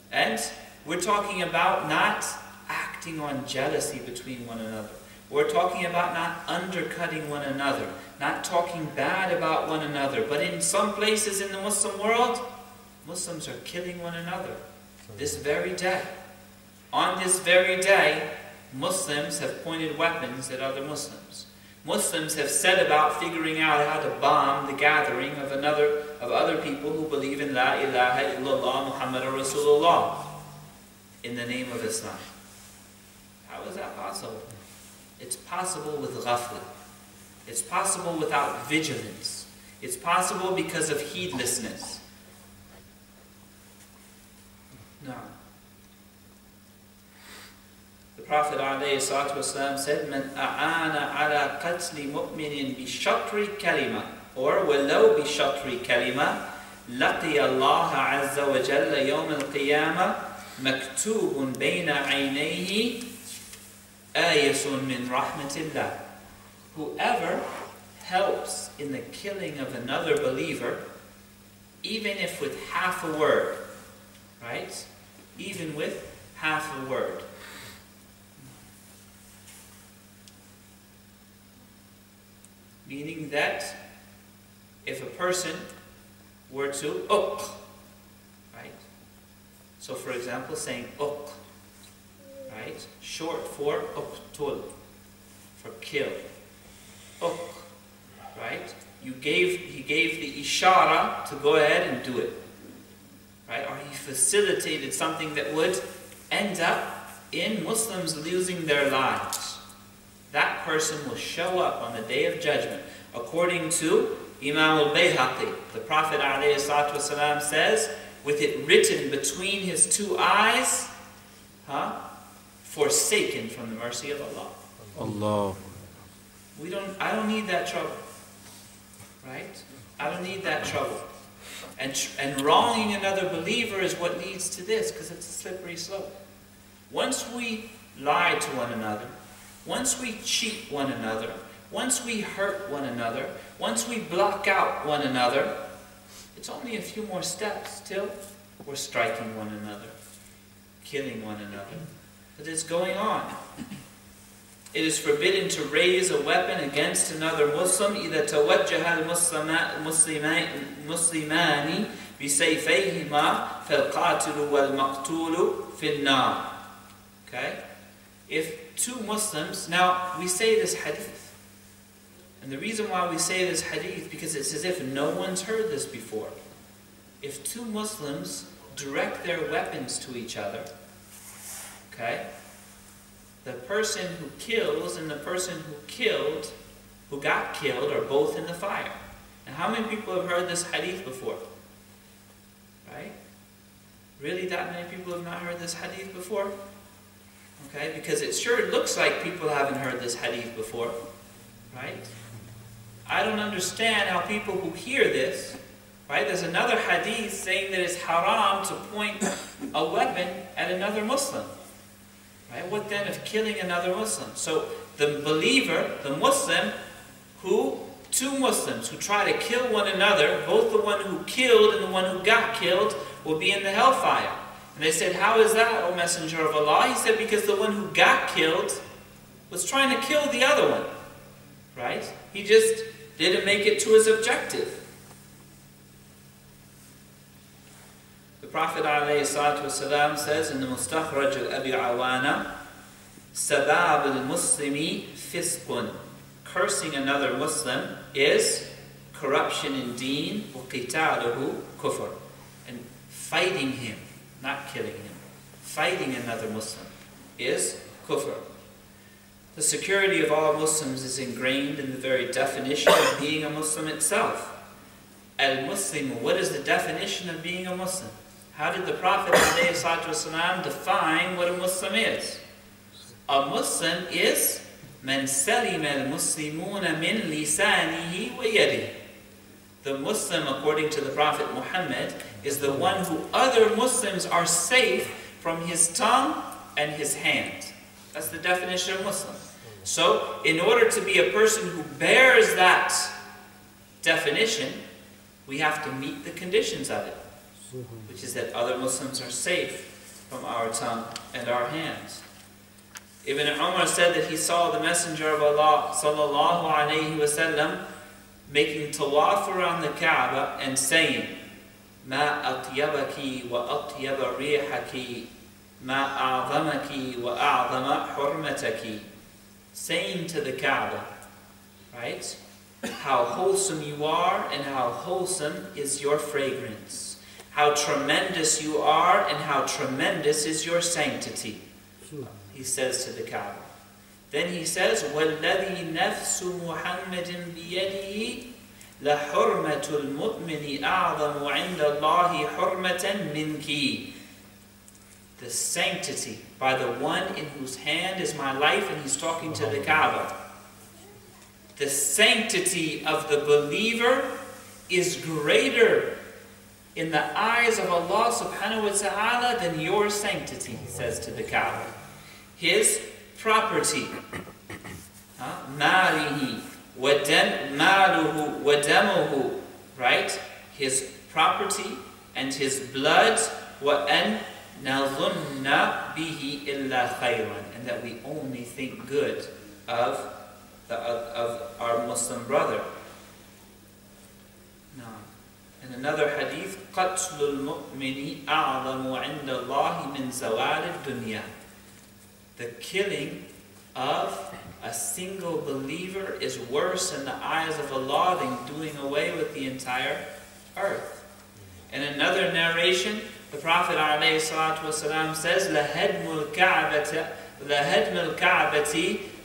And we're talking about not acting on jealousy between one another. We're talking about not undercutting one another, not talking bad about one another. But in some places in the Muslim world, Muslims are killing one another. This very day. On this very day, Muslims have pointed weapons at other Muslims. Muslims have set about figuring out how to bomb the gathering of other people who believe in La ilaha illallah Muhammadur Rasulullah in the name of Islam. How is that possible? It's possible with ghafla. It's possible without vigilance. It's possible because of heedlessness. No. The Prophet ﷺ said, "Man a'ana ala qatli mu'minin bi shatri kalima, or walau bi shatri kalima, laqiya Allah azza wa jalla yawm al-qiyamah maktubun bayna aynayhi ayasun min rahmatillah." Whoever helps in the killing of another believer, even if with half a word, right? Even with half a word. Meaning that if a person were to right? So for example, saying right? Short for uqtul, for kill. Right? He gave the ishara to go ahead and do it. Right? Or he facilitated something that would end up in Muslims losing their lives. That person will show up on the Day of Judgment. According to Imam al-Bayhaqi, the Prophet ﷺ says, with it written between his two eyes, forsaken from the mercy of Allah. Allah. I don't need that trouble. Right? I don't need that trouble. And wronging another believer is what leads to this, because it's a slippery slope. Once we lie to one another, once we cheat one another, once we hurt one another, once we block out one another, it's only a few more steps till we're striking one another, killing one another. But it's going on. It is forbidden to raise a weapon against another Muslim إذا توجه المسلمان بسيفيهما فالقاتل والمقتول في النار. Okay? If two Muslims, now we say this hadith, And the reason why we say this hadith, because it's as if no one's heard this before. If two Muslims direct their weapons to each other, okay, the person who kills and the person who got killed are both in the fire. And how many people have heard this hadith before? Right? Really, that many people have not heard this hadith before? Okay, because it sure looks like people haven't heard this hadith before. Right? I don't understand how people who hear this, right? There's another hadith saying that it's haram to point a weapon at another Muslim. Right? What then of killing another Muslim? So the believer, the Muslim, two Muslims who try to kill one another, both the one who killed and the one who got killed, will be in the hellfire. And they said, how is that, O Messenger of Allah? He said, because the one who got killed was trying to kill the other one. Right? He just didn't make it to his objective. The Prophet ﷺ says in the Mustakhraj al-Abi Awana, Sabab al-Muslimi fisqun. Cursing another Muslim is corruption in deen, وَقِتَالُهُ kufr. And fighting him, not killing him, fighting another Muslim is kufr. The security of all Muslims is ingrained in the very definition of being a Muslim itself. Al-Muslim, what is the definition of being a Muslim? How did the Prophet ﷺ define what a Muslim is? A Muslim is Man salima al-Muslimuna min lisanihi wa yadihi. The Muslim, according to the Prophet Muhammad, is the one who other Muslims are safe from his tongue and his hand. That's the definition of Muslim. So, in order to be a person who bears that definition, we have to meet the conditions of it, which is that other Muslims are safe from our tongue and our hands. Ibn Umar said that he saw the Messenger of Allah sallallahu alayhi wasallam making tawaf around the Kaaba and saying, "Ma atyabaki wa atyaba rihaki, ma a'zamaki wa a'zama hurmataki," saying to the Kaaba, right, how wholesome you are and how wholesome is your fragrance, how tremendous you are and how tremendous is your sanctity. He says to the Kaaba. Then he says, وَالَّذِي نَفْسُ مُحَمَّدٍ بِيَدِهِ لَحُرْمَةُ الْمُؤْمِنِ أَعْظَمُ عِنْدَ اللَّهِ حُرْمَةً مِنْكِ. The sanctity by the one in whose hand is my life, and he's talking to the Kaaba. The sanctity of the believer is greater in the eyes of Allah subhanahu wa ta'ala than your sanctity, he says to the Kaaba. His property, مَالِهِ وَدَمُهُ وَدَمُهُ, right? His property and his blood, وَأَنْ نَظُنَّ بِهِ إِلَّا خَيْرًا, and that we only think good of our Muslim brother. In another hadith, قَتْلُ الْمُؤْمِنِ أَعْظَمُ عِنْدَ اللَّهِ مِنْ زَوَالِ الدُّنْيَا. The killing of a single believer is worse in the eyes of Allah than doing away with the entire earth. In another narration, the Prophet ﷺ says, لَهَدْمُ الْكَعْبَةِ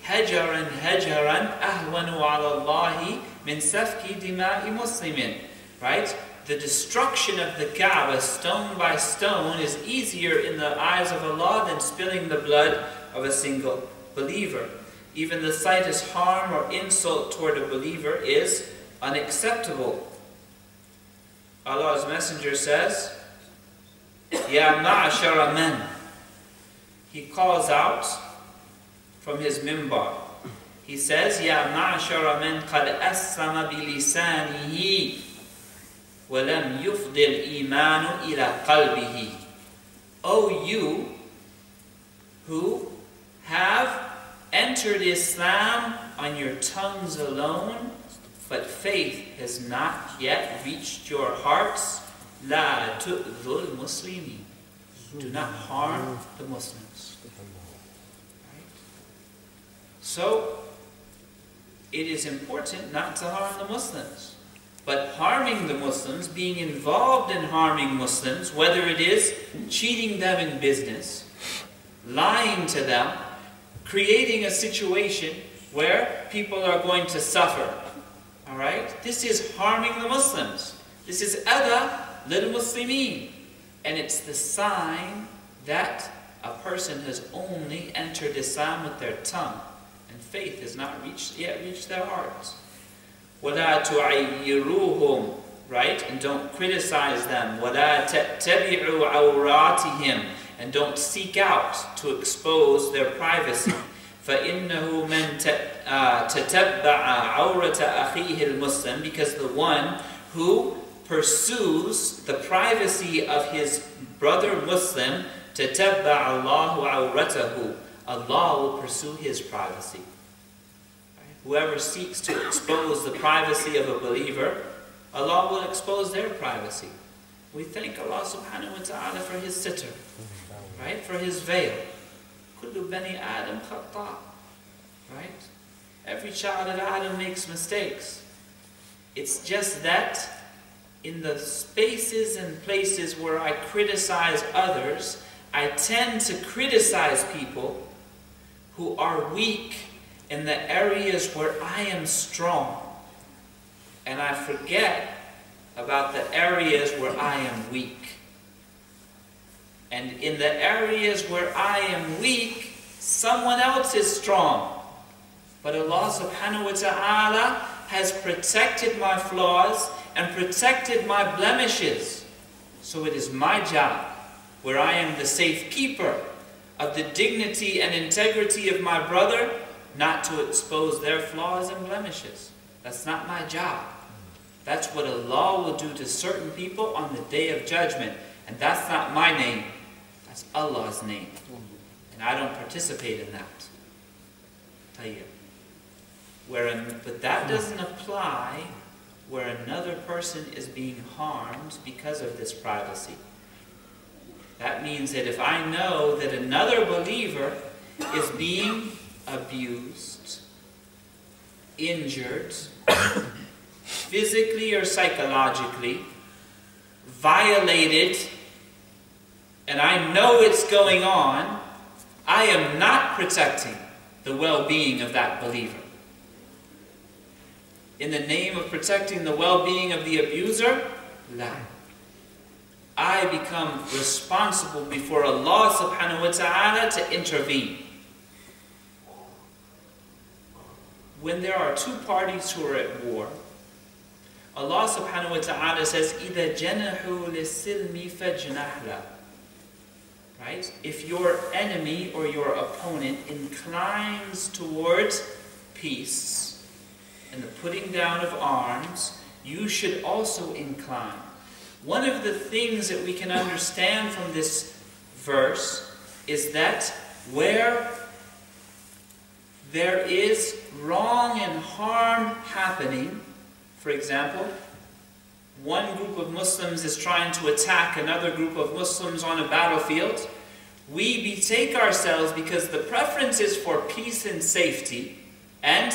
هَجَرًا هَجَرًا أَهْوَنُ عَلَى اللَّهِ مِنْ سَفْكِ دِمَاءِ مُسْلِمٍ. Right? The destruction of the Kaaba, stone by stone, is easier in the eyes of Allah than spilling the blood of a single believer. Even the slightest harm or insult toward a believer is unacceptable. Allah's Messenger says, Ya ma'ashara man. He calls out from his mimbar. He says, Ya ma'ashara man qad assama bilisanihi وَلَمْ يُفْضِ الْإِيمَانُ إِلَى قَلْبِهِ. O you who have entered Islam on your tongues alone, but faith has not yet reached your hearts, لَا تُؤْذُوا الْمُسْلِمِينَ. Do not harm the Muslims. Right? So, it is important not to harm the Muslims. But harming the Muslims, being involved in harming Muslims, whether it is cheating them in business, lying to them, creating a situation where people are going to suffer. Alright? This is harming the Muslims. This is adha lil Muslimin. And it's the sign that a person has only entered Islam with their tongue, and faith has not yet reached their hearts. وَلَا تُعَيِّرُوهُمْ, right? And don't criticize them. وَلَا تَتَّبِعُوا عَوْرَاتِهِمْ, and don't seek out to expose their privacy. فَإِنَّهُ مَنْ تَتَبَّعَ عَوْرَةَ أَخِيهِ الْمُسْلِمِ, because the one who pursues the privacy of his brother Muslim, تَتَبَّعَ اللَّهُ عَوْرَتَهُ, Allah will pursue his privacy. Whoever seeks to expose the privacy of a believer, Allah will expose their privacy. We thank Allah subhanahu wa ta'ala for his sitr, right? For his veil. Kullu bani Adam khata, right? Every child of Adam makes mistakes. It's just that in the spaces and places where I criticize others, I tend to criticize people who are weak in the areas where I am strong. And I forget about the areas where I am weak. And in the areas where I am weak, someone else is strong. But Allah subhanahu wa ta'ala has protected my flaws and protected my blemishes. So it is my job, where I am the safekeeper of the dignity and integrity of my brother, not to expose their flaws and blemishes. That's not my job. That's what Allah will do to certain people on the Day of Judgment. And that's not my name. That's Allah's name. And I don't participate in that. But that doesn't apply where another person is being harmed because of this privacy. That means that if I know that another believer is being abused, injured, physically or psychologically, violated, and I know it's going on, I am not protecting the well-being of that believer. In the name of protecting the well-being of the abuser, la. I become responsible before Allah subhanahu wa ta'ala to intervene. When there are two parties who are at war, Allah subhanahu wa ta'ala says, إِذَا جَنَحُوا لِلسِّلْمِ فَجْنَحْ لَهُ. Right? If your enemy or your opponent inclines towards peace and the putting down of arms, you should also incline. One of the things that we can understand from this verse is that where there is wrong and harm happening, for example, one group of Muslims is trying to attack another group of Muslims on a battlefield, we betake ourselves, because the preference is for peace and safety and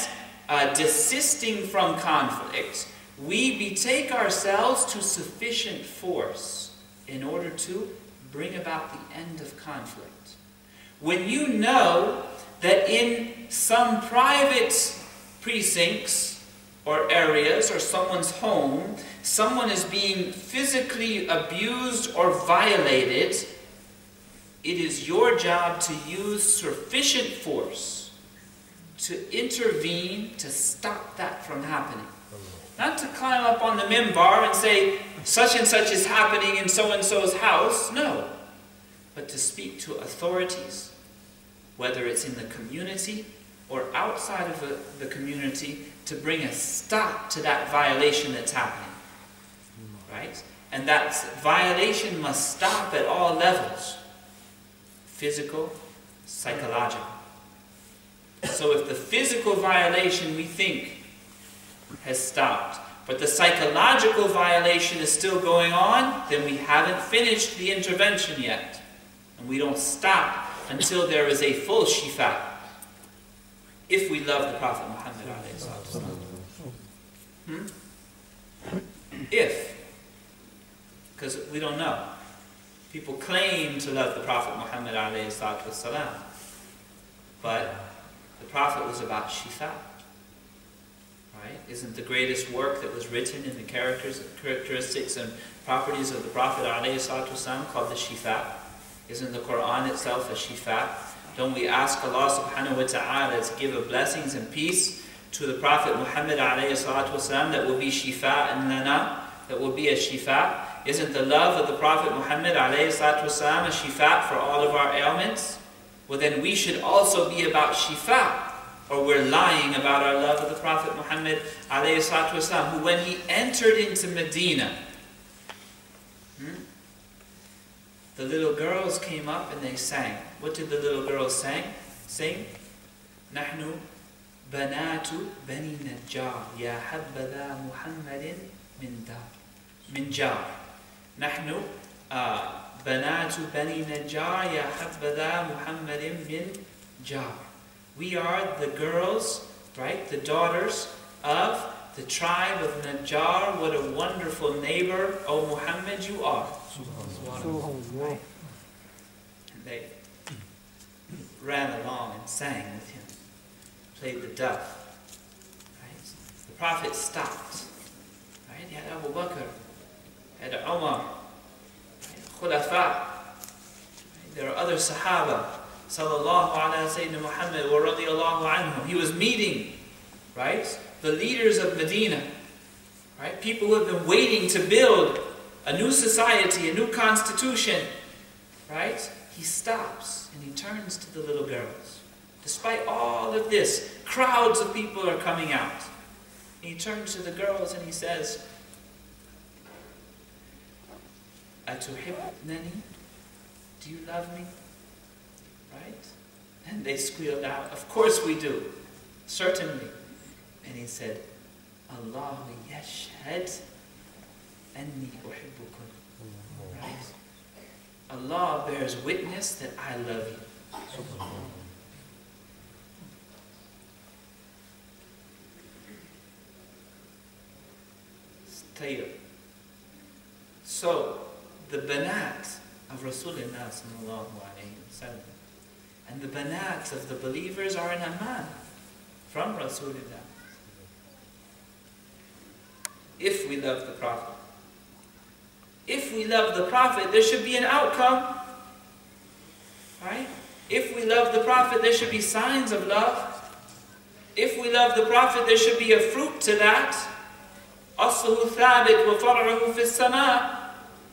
desisting from conflict, we betake ourselves to sufficient force in order to bring about the end of conflict. When you know that in some private precincts or areas or someone's home, someone is being physically abused or violated, it is your job to use sufficient force to intervene to stop that from happening. Not to climb up on the minbar and say, such and such is happening in so-and-so's house. No. But to speak to authorities, whether it's in the community or outside of the community, to bring a stop to that violation that's happening. Right? And that violation must stop at all levels. Physical, psychological. So if the physical violation we think has stopped, but the psychological violation is still going on, then we haven't finished the intervention yet. And we don't stop until there is a full shifa. If we love the Prophet Muhammad alayhi salatu wasalam. If. Because we don't know. People claim to love the Prophet Muhammad alayhi salatu wasalam. But the Prophet was about shifa. Right? Isn't the greatest work that was written in the characteristics and properties of the Prophet ﷺ called the shifa? Isn't the Quran itself a shifa? Don't we ask Allah subhanahu wa ta'ala to give a blessings and peace to the Prophet Muhammad ﷺ that will be shifa and lana, that will be a shifa? Isn't the love of the Prophet Muhammad ﷺ a shifa for all of our ailments? Well, then we should also be about shifa. Or we're lying about our love of the Prophet Muhammad ﷺ, who when he entered into Medina, the little girls came up and they sang. What did the little girls sing? نحن بنات بني نجار يا حبذا محمد من جار. نحن بنات بني نجار يا حبذا محمد من جار. We are the girls, right, the daughters of the tribe of Najjar. What a wonderful neighbor, O Muhammad, you are. Right. And they ran along and sang with him, played the duff. Right? The Prophet stopped. Right? He had Abu Bakr, he had Umar, right? Khulafa. Right? There are other Sahaba. Sallallahu ala Sayyidina Muhammad wa radiyallahu anhu. He was meeting, right, the leaders of Medina, right, people who have been waiting to build a new society, a new constitution, right? He stops and he turns to the little girls. Despite all of this, crowds of people are coming out. And he turns to the girls and he says, Atuhibbnani? Do you love me? Right? And they squealed out, of course we do. Certainly. And he said, Allahu yashhad anni uhibbukum. Right? Allah bears witness that I love you. So, the banat of Rasulullah sallallahu alayhi wa sallam and the banat of the believers are an aman from Rasulullah. If we love the Prophet. If we love the Prophet, there should be an outcome. Right? If we love the Prophet, there should be signs of love. If we love the Prophet, there should be a fruit to that. أصله ثابت وفرعه في السماء.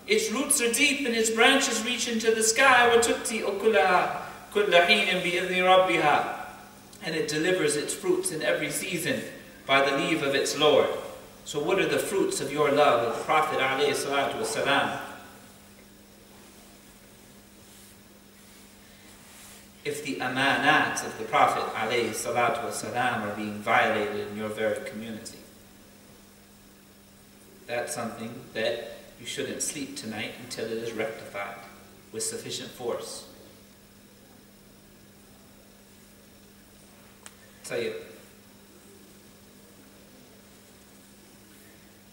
Its roots are deep and its branches reach into the sky. وتؤتي أكلها كل حين بإذن ربها. And it delivers its fruits in every season by the leave of its Lord. So what are the fruits of your love of the Prophet ﷺ? If the amanat of the Prophet ﷺ are being violated in your very community, that's something that you shouldn't sleep tonight until it is rectified with sufficient force.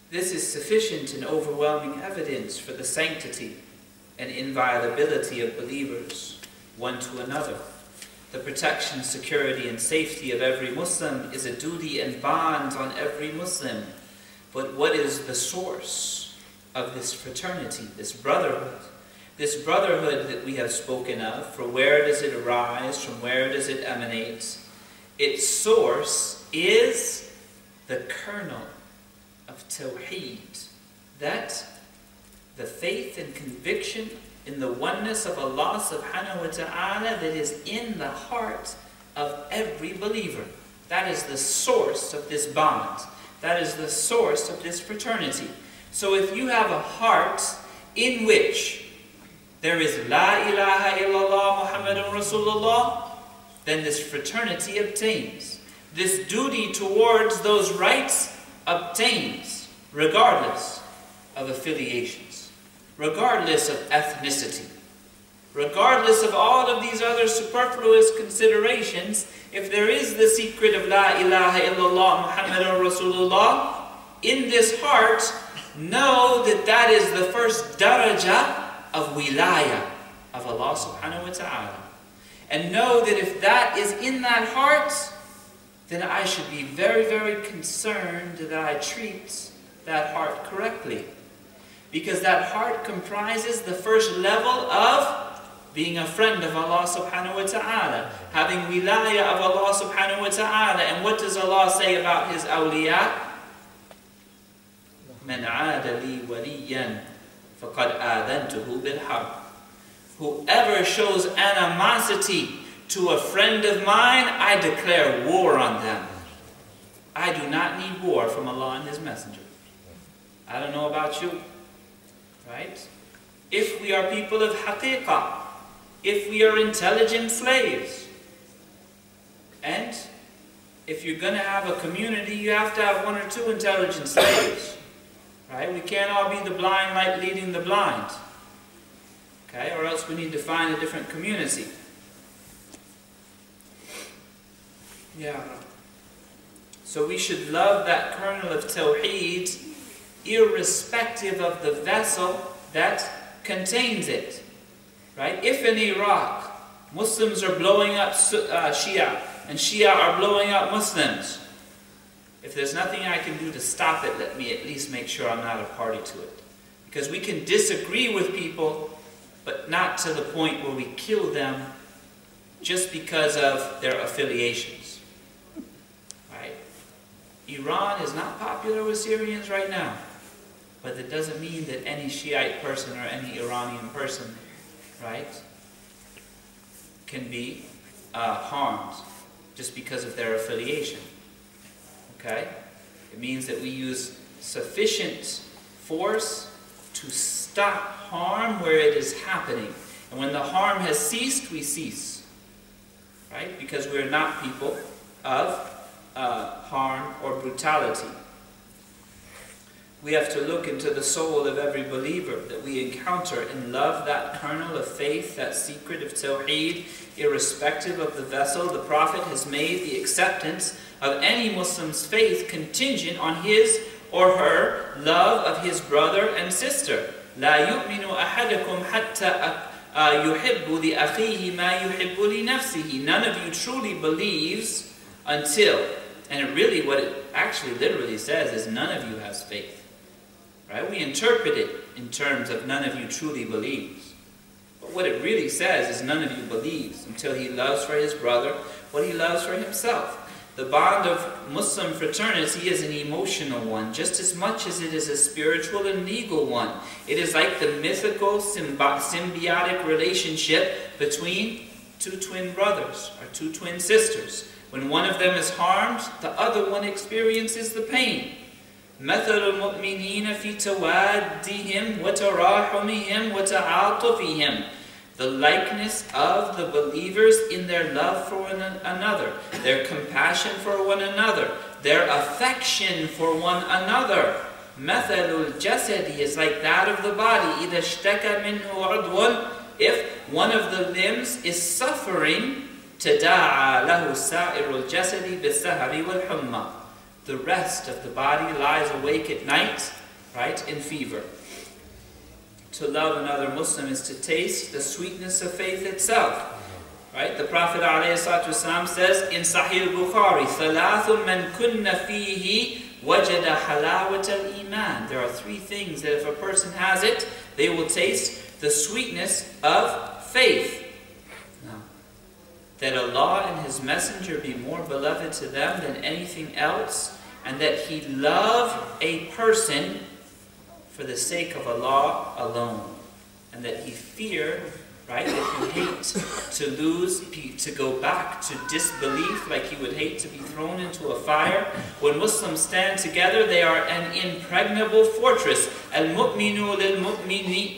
This is sufficient and overwhelming evidence for the sanctity and inviolability of believers one to another. The protection, security, and safety of every Muslim is a duty and bond on every Muslim. But what is the source of this fraternity, this brotherhood? This brotherhood that we have spoken of, from where does it arise? From where does it emanate? Its source is the kernel of Tawheed, that the faith and conviction in the oneness of Allah subhanahu wa ta'ala that is in the heart of every believer. That is the source of this bond. That is the source of this fraternity. So if you have a heart in which there is La ilaha illallah Muhammadun Rasulullah, then this fraternity obtains. This duty towards those rights obtains, regardless of affiliations, regardless of ethnicity, regardless of all of these other superfluous considerations, if there is the secret of La ilaha illallah Muhammadur Rasulullah in this heart, know that that is the first daraja of wilayah of Allah subhanahu wa ta'ala. And know that if that is in that heart, then I should be very, very concerned that I treat that heart correctly. Because that heart comprises the first level of being a friend of Allah subhanahu wa ta'ala, having wilayah of Allah subhanahu wa ta'ala. And what does Allah say about His awliya? مَنْ عَادَ لِي وَلِيًّا فَقَدْ آذَنْتُهُ بِالْحَرْبِ. Whoever shows animosity to a friend of mine, I declare war on them. I do not need war from Allah and His Messenger. I don't know about you, right? If we are people of haqiqah, if we are intelligent slaves, and if you're going to have a community, you have to have one or two intelligent slaves, right? We can't all be the blind light leading the blind, okay? Or else we need to find a different community. Yeah. So we should love that kernel of Tawheed irrespective of the vessel that contains it. Right? If in Iraq, Muslims are blowing up Shia, and Shia are blowing up Muslims, if there's nothing I can do to stop it, let me at least make sure I'm not a party to it. Because we can disagree with people, but not to the point where we kill them just because of their affiliations. Right? Iran is not popular with Syrians right now, but that doesn't mean that any Shiite person or any Iranian person, right, can be harmed just because of their affiliation. Okay? It means that we use sufficient force to stop harm where it is happening. And when the harm has ceased, we cease. Right? Because we're not people of harm or brutality. We have to look into the soul of every believer that we encounter and love that kernel of faith, that secret of Tawheed, irrespective of the vessel. The Prophet has made the acceptance of any Muslim's faith contingent on his or her love of his brother and sister. لا يؤمن أحدكم حتى يحب لأخيه ما يحب لنفسه. None of you truly believes until, and really what it actually literally says is none of you has faith. Right? We interpret it in terms of none of you truly believes. But what it really says is none of you believes until he loves for his brother what he loves for himself. The bond of Muslim fraternity is an emotional one, just as much as it is a spiritual and legal one. It is like the mythical symbiotic relationship between two twin brothers or two twin sisters. When one of them is harmed, the other one experiences the pain. مثل المؤمنين في توادهم وتراحمهم وتعاطفهم. The likeness of the believers in their love for one another, their compassion for one another, their affection for one another. مثل الجسد is like that of the body. إذا اشتكى منه عضو, if one of the limbs is suffering, تداعى له سائر الجسد بالسهر والحمى. The rest of the body lies awake at night, right, in fever. To love another Muslim is to taste the sweetness of faith itself. Right? The Prophet ﷺ says in Sahih Bukhari, ثَلَاثٌ مَنْ كُنَّ فِيهِ وَجَدَ حَلَاوَةَ الْإِيمَانِ. There are three things that if a person has it, they will taste the sweetness of faith. Now, that Allah and His Messenger be more beloved to them than anything else, and that He love a person for the sake of Allah alone, and that He fear, right, that He hate to lose, to go back to disbelief, like He would hate to be thrown into a fire. When Muslims stand together, they are an impregnable fortress. Al-mu'minu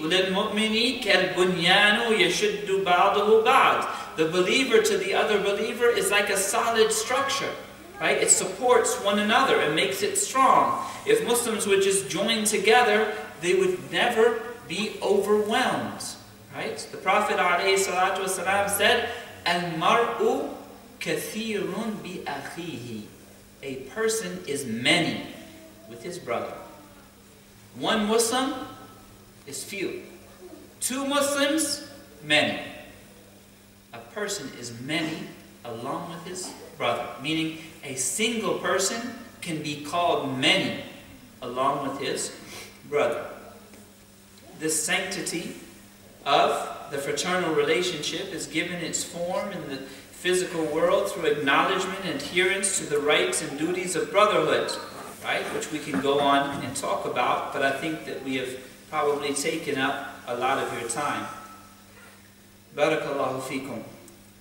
lil-mu'mini kal-bunyanu yashuddu ba'dahu ba'd. The believer to the other believer is like a solid structure. Right? It supports one another and makes it strong. If Muslims would just join together, they would never be overwhelmed. Right? The Prophet ﷺ said, Al-mar'u kathirun bi akhihi. A person is many with his brother. One Muslim is few. Two Muslims, many. A person is many along with his brother. Meaning a single person can be called many along with his brother. This sanctity of the fraternal relationship is given its form in the physical world through acknowledgement and adherence to the rights and duties of brotherhood, right? Which we can go on and talk about, but I think that we have probably taken up a lot of your time. Barakallahu fikum,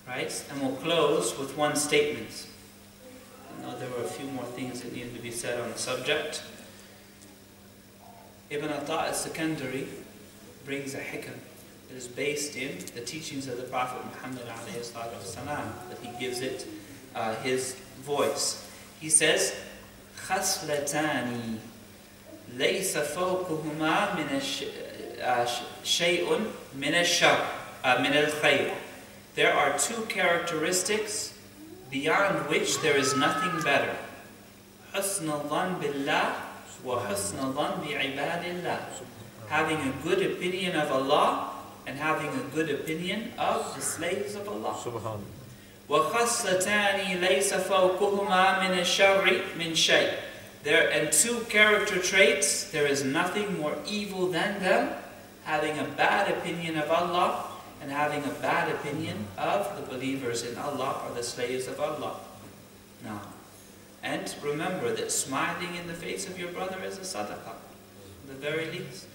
right? And we'll close with one statement. I know there were a few more things that needed to be said on the subject. Ibn Ata al-Sikandari brings a hikam that is based in the teachings of the Prophet Muhammad ﷺ, that he gives it his voice. He says, خَصْلَتَانِ لَيْسَ فَوْقُهُمَا شَيْءٌ مِنَ الْخَيْرِ. There are two characteristics beyond which there is nothing better. حُسْنَ الظَّنِّ بِاللَّهِ وَحُسْنَ الظَّنِّ بِعِبَادِ اللَّهِ. Having a good opinion of Allah and having a good opinion of the slaves of Allah. Subhanallah. وَخَصَّتَانِ لَيْسَ فَوْقُهُمَا مِنَ الشَّرِّ مِنْ شَيْءٍ. And two character traits, there is nothing more evil than them, having a bad opinion of Allah and having a bad opinion of the believers in Allah or the slaves of Allah. Now, and remember that smiling in the face of your brother is a sadaqah, at the very least.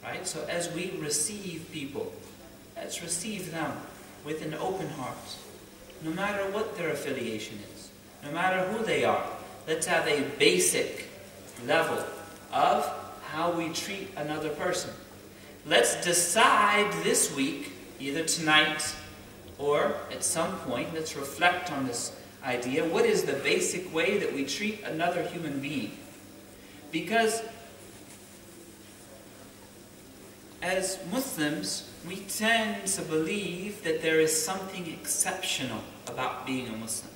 Right? So as we receive people, let's receive them with an open heart. No matter what their affiliation is, no matter who they are, let's have a basic level of how we treat another person. Let's decide this week, either tonight or at some point, let's reflect on this idea. What is the basic way that we treat another human being? Because as Muslims, we tend to believe that there is something exceptional about being a Muslim.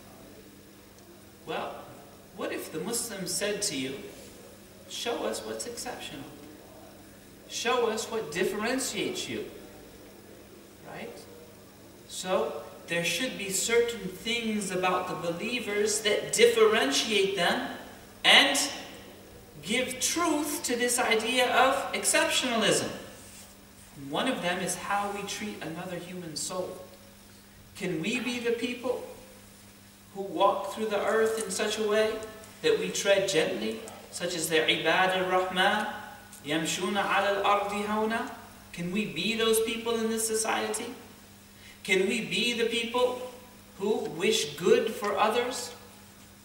Well, what if the Muslim said to you, show us what's exceptional. Show us what differentiates you. Right? So, there should be certain things about the believers that differentiate them and give truth to this idea of exceptionalism. One of them is how we treat another human soul. Can we be the people who walk through the earth in such a way that we tread gently, such as the Ibad al-Rahman, Yamshuna al-Ardi Hawna? Can we be those people in this society? Can we be the people who wish good for others,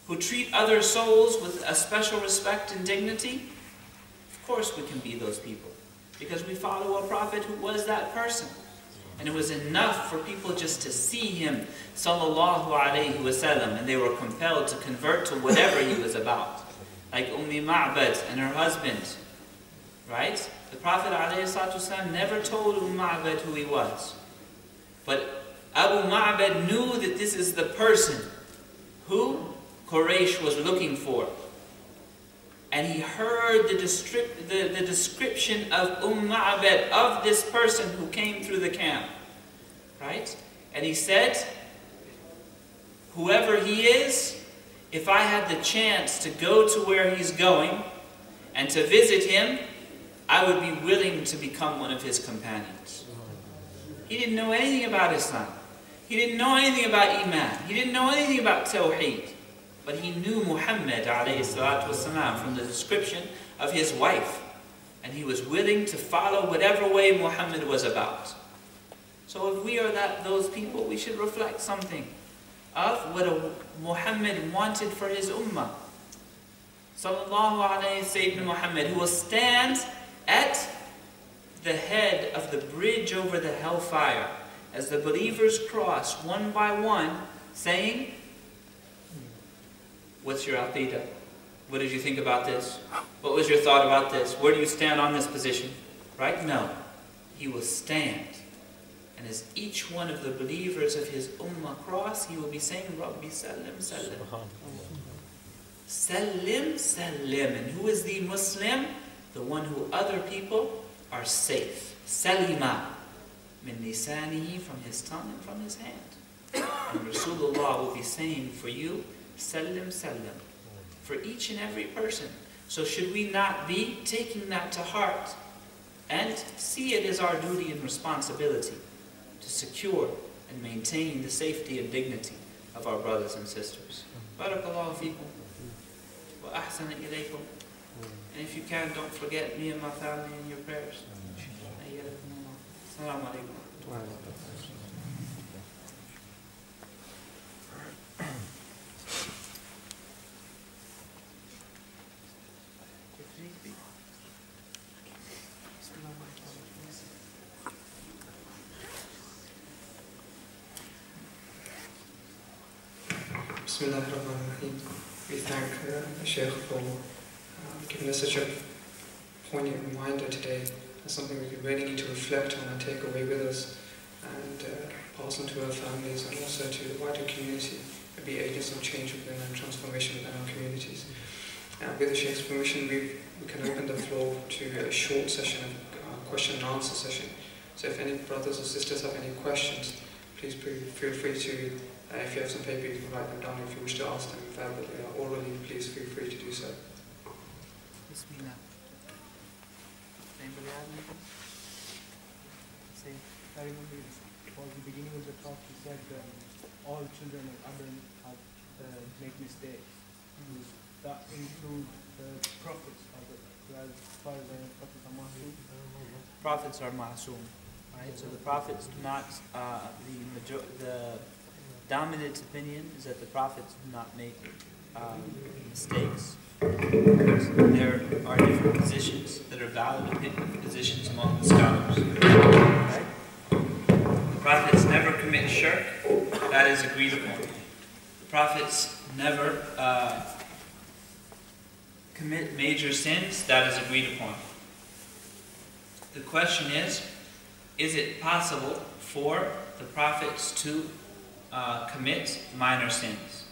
who treat other souls with a special respect and dignity? Of course we can be those people, because we follow a prophet who was that person. And it was enough for people just to see him, sallallahu alayhi wasallam, and they were compelled to convert to whatever he was about. Like Ma'bad and her husband, right? The Prophet ﷺ never told Ma'bad who he was. But Abu Ma'bad knew that this is the person who Quraysh was looking for. And he heard the description of Ma'bad, of this person who came through the camp. Right? And he said, whoever he is, if I had the chance to go to where he's going and to visit him, I would be willing to become one of his companions. He didn't know anything about Islam. He didn't know anything about Iman. He didn't know anything about Tawheed. But he knew Muhammad ﷺ from the description of his wife. And he was willing to follow whatever way Muhammad was about. So if we are those people, we should reflect something of what Muhammad wanted for his ummah. Sallallahu alayhi Sayyidina Muhammad, who will stand at the head of the bridge over the hellfire as the believers cross one by one, saying, what's your aqidah? What did you think about this? What was your thought about this? Where do you stand on this position? Right? No. He will stand And as each one of the believers of his ummah cross, he will be saying, Rabbi Sallim, Sallim. Sallim, Sallim. And who is the Muslim? The one who other people are safe. Salima. Min lisanihi, from his tongue and from his hand. And Rasulullah will be saying for you, Sallim, Sallim. For each and every person. So should we not be taking that to heart and see it as our duty and responsibility to secure and maintain the safety and dignity of our brothers and sisters. Barakallahu feekum wa ahsana ilaykum. And if you can, don't forget me and my family in your prayers. Assalamu alaikum. Bismillahirrahmanirrahim. We thank Shaykh for giving us such a poignant reminder today. That's something we really need to reflect on and take away with us and pass on to our families and also to the wider community and be agents of change within and transformation within our communities. With the Shaykh's permission, we can open the floor to a short session of question and answer session. So if any brothers or sisters have any questions, please feel free to, if you have some paper, you can write them down. If you wish to ask them verbally or orally, please feel free to do so. Bismillah. Anybody have anything? Say. I remember towards the beginning of the talk you said all children of Adam have make mistakes. Does that include the prophets as far as prophets are masoom? Prophets are masoom, right? So the prophets do not, the dominant opinion is that the prophets do not make mistakes. There are different positions that are valid positions among the scholars. Right? The prophets never commit shirk, that is agreed upon. The prophets never commit major sins, that is agreed upon. The question is it possible for the prophets to commit minor sins?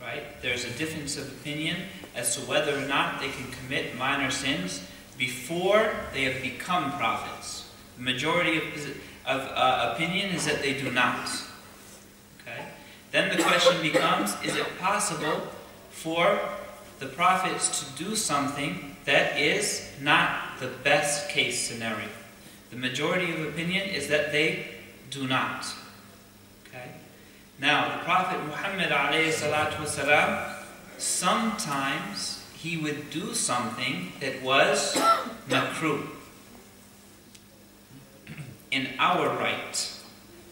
Right? There's a difference of opinion as to whether or not they can commit minor sins before they have become prophets. The majority of opinion is that they do not. Okay? Then the question becomes, is it possible for the prophets to do something that is not the best case scenario? The majority of opinion is that they do not. Okay? Now, the Prophet Muhammad ﷺ, sometimes he would do something that was makruh in our right.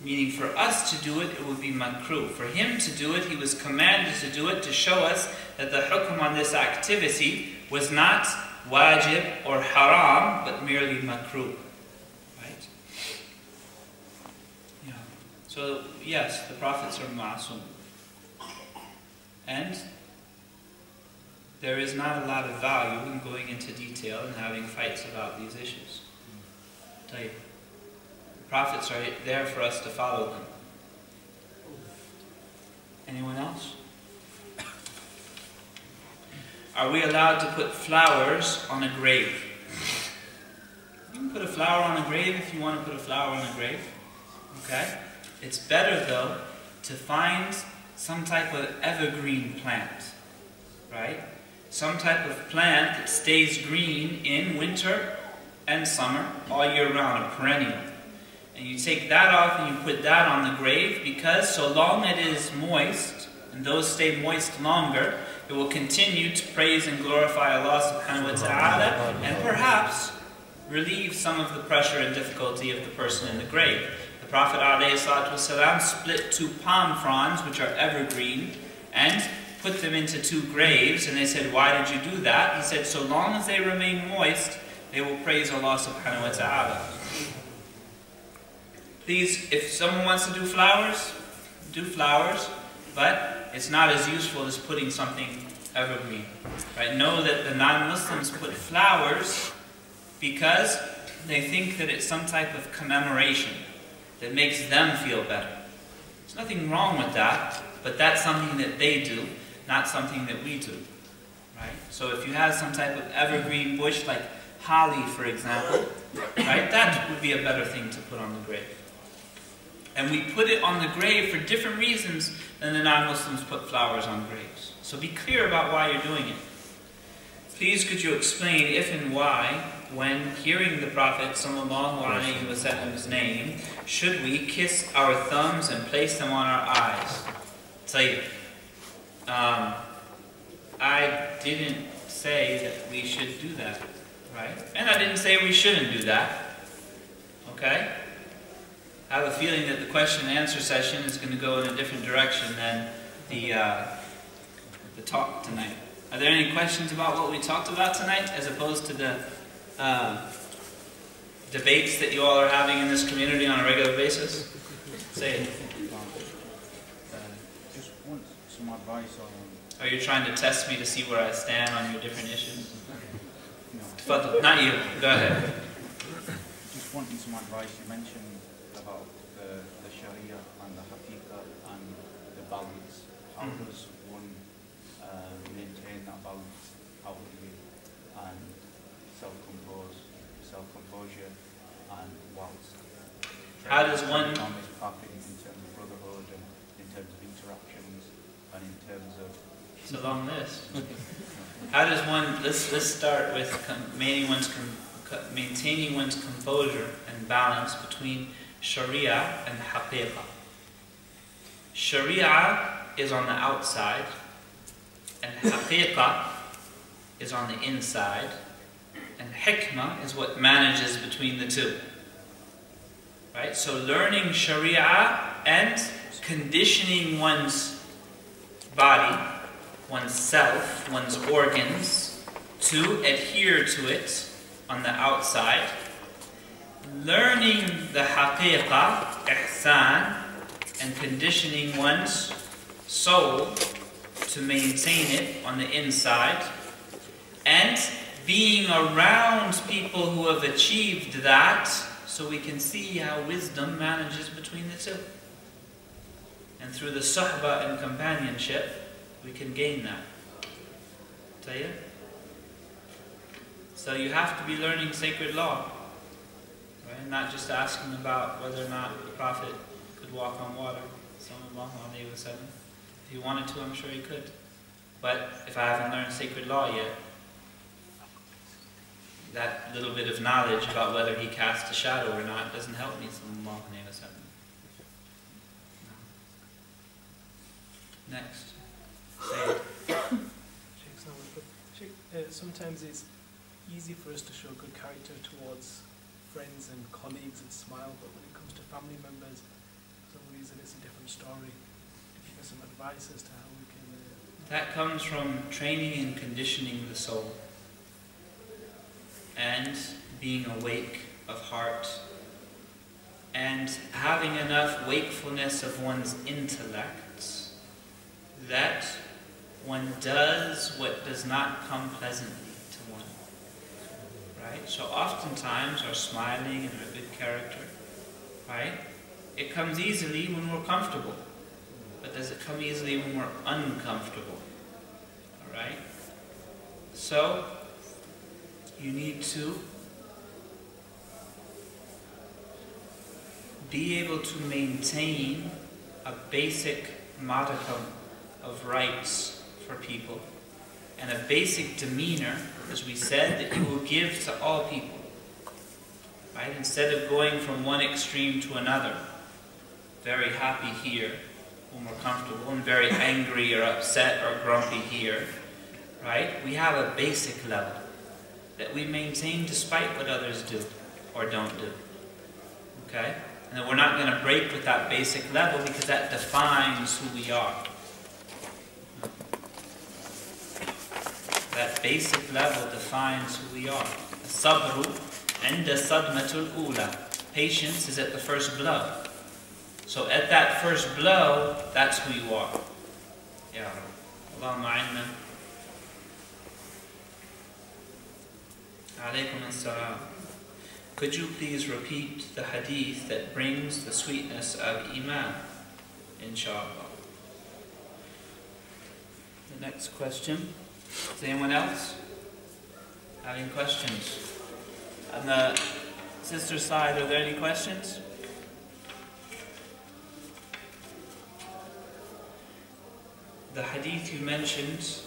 Meaning for us to do it, it would be makruh. For him to do it, he was commanded to do it to show us that the hukm on this activity was not wajib or haram, but merely makruh. Right? Yeah. So, yes, the prophets are ma'asum. And there is not a lot of value in going into detail and having fights about these issues. Tayyib. The prophets are there for us to follow them. Anyone else? Are we allowed to put flowers on a grave? You can put a flower on a grave if you want to put a flower on a grave. Okay? It's better though to find some type of evergreen plant. Right? Some type of plant that stays green in winter and summer all year round, a perennial. And you take that off and you put that on the grave, because so long it is moist, and those stay moist longer, it will continue to praise and glorify Allah subhanahu wa ta'ala, and perhaps relieve some of the pressure and difficulty of the person in the grave. The Prophet ﷺ split 2 palm fronds, which are evergreen, and put them into 2 graves, and they said, why did you do that? He said, so long as they remain moist, they will praise Allah subhanahu wa ta'ala. Please, if someone wants to do flowers, but it's not as useful as putting something evergreen. Right? Know that the non-Muslims put flowers because they think that it's some type of commemoration, that makes them feel better. There's nothing wrong with that, but that's something that they do, not something that we do. Right? So if you have some type of evergreen bush like holly, for example, right, that would be a better thing to put on the grave. And we put it on the grave for different reasons than the non-Muslims put flowers on graves. So be clear about why you're doing it. Please could you explain if and why, when hearing the Prophet ﷺ's name, should we kiss our thumbs and place them on our eyes? Tayyib. I didn't say that we should do that, right? And I didn't say we shouldn't do that, okay? I have a feeling that the question and answer session is going to go in a different direction than the talk tonight. Are there any questions about what we talked about tonight, as opposed to the debates that you all are having in this community on a regular basis? Say it. Just want some advice on... Are you trying to test me to see where I stand on your different issues? No. Tafadhal, not you. Go ahead. Just wanting some advice. You mentioned about the Sharia and the Haqiqa and the balance. How does one maintain that balance outwardly and self-composure and whilst? How does one... in terms of brotherhood and in terms of interactions and in terms of... It's a long list. How does one... Let's start with maintaining one's composure and balance between Sharia and Haqiqa. Sharia is on the outside, and Haqiqa is on the inside, and Hikmah is what manages between the two. Right? So learning Sharia and conditioning one's body, one's self, one's organs to adhere to it on the outside. Learning the Haqiqa, Ihsan, and conditioning one's soul to maintain it on the inside, and being around people who have achieved that, so we can see how wisdom manages between the two. And through the suhbah and companionship, we can gain that. Tayyib? So you have to be learning sacred law. Right? Not just asking about whether or not the Prophet could walk on water. Sallallahu alayhi wa sallam. If he wanted to, I'm sure he could. But if I haven't learned sacred law yet, that little bit of knowledge about whether he cast a shadow or not doesn't help me. Sallallahu alayhi wa sallam. Next. Say it. Sheikh, sometimes it's easy for us to show good character towards friends and colleagues and smile, but when it comes to family members, for some reason it's a different story. Give us some advice as to how we can... That comes from training and conditioning the soul, and being awake of heart, and having enough wakefulness of one's intellect that one does what does not come pleasantly to one. Right? So oftentimes our smiling and our good character, right? It comes easily when we're comfortable. But does it come easily when we're uncomfortable? Alright? So you need to be able to maintain a basic modicum of rights for people, and a basic demeanor, as we said, that you will give to all people. Right? Instead of going from one extreme to another, very happy here when we're comfortable, and very angry or upset or grumpy here, right? We have a basic level that we maintain despite what others do or don't do. Okay? And that we're not going to break with that basic level, because that defines who we are. That basic level defines who we are. Sabru inda sadmatul ula. Patience is at the first blow. So at that first blow, that's who you are. Ya Rabbi. Allahumma a'inna. Alaykum as-salam. Could you please repeat the hadith that brings the sweetness of Iman? Inshallah. The next question. Is anyone else having questions? On the sister side, are there any questions? The hadith you mentioned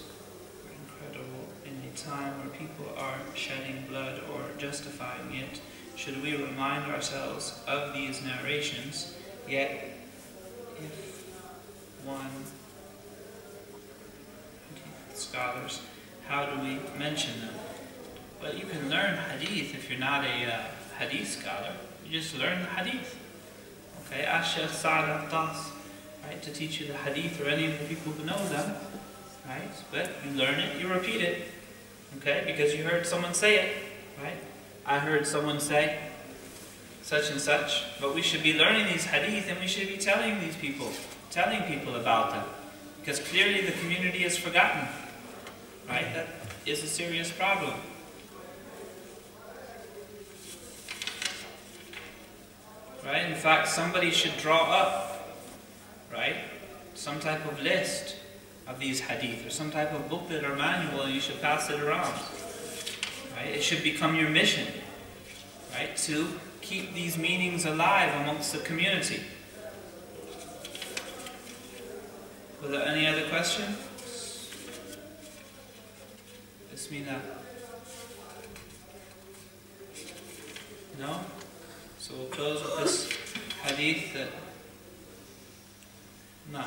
are incredible. In a time where people are shedding blood or justifying it, should we remind ourselves of these narrations? Yet, if one scholars, how do we mention them? Well, you can learn hadith if you're not a hadith scholar. You just learn the hadith. Okay, ask Shaykh Sa'ad al-Tas, right, to teach you the hadith, or any of the people who know them, right? But you learn it, you repeat it, okay, because you heard someone say it, right? I heard someone say such and such, but we should be learning these hadith and we should be telling people about them, because clearly the community has forgotten, right? That is a serious problem. Right? In fact, somebody should draw up, right, some type of list of these hadith, or some type of booklet or manual, and you should pass it around. Right? It should become your mission, right, to keep these meanings alive amongst the community. Were there any other questions? Bismillah. No? So we'll close with this hadith that... No.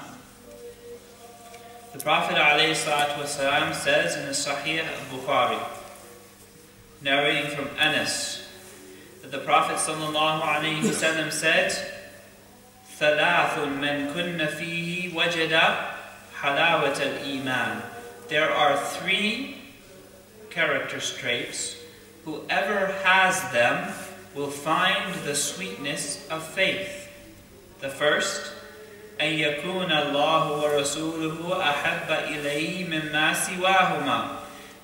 The Prophet ﷺ says in the Sahih al-Bukhari, narrating from Anas, that the Prophet ﷺ said, ثَلَاثٌ مَنْ كُنَّ فِيهِ وَجَدَ حَلَاوَةَ الْإِيمَانِ. There are 3 character traits. Whoever has them will find the sweetness of faith. The first, أن يكون الله ورسوله أحب إليه مما سواهما.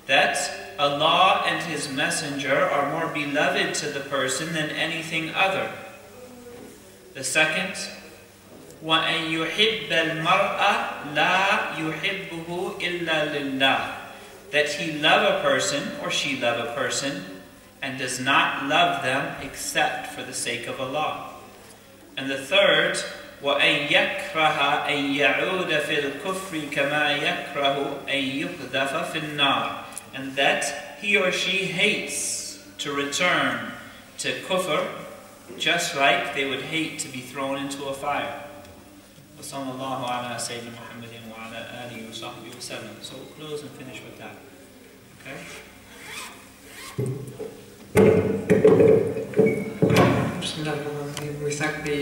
That Allah and His Messenger are more beloved to the person than anything other. The second, وأن يحب المرء لا يحبه إلا لله. That he love a person, or she love a person, and does not love them except for the sake of Allah. And the third, وَأَن يَكْرَهَ أَن يَعُودَ فِي الْكُفْرِ كَمَا يَكْرَهُ أَن يُقْذَفَ فِي النَّارِ. And that he or she hates to return to kufr, just like they would hate to be thrown into a fire. وَصَلَّى اللَّهُ عَلَى سَيِّدِنَا مُحَمَّدٍ وَعَلَى آلِهِ وَصَحْبِهِ وَسَلَّمَ. So we'll close and finish with that. Okay? Bismillah, we thank the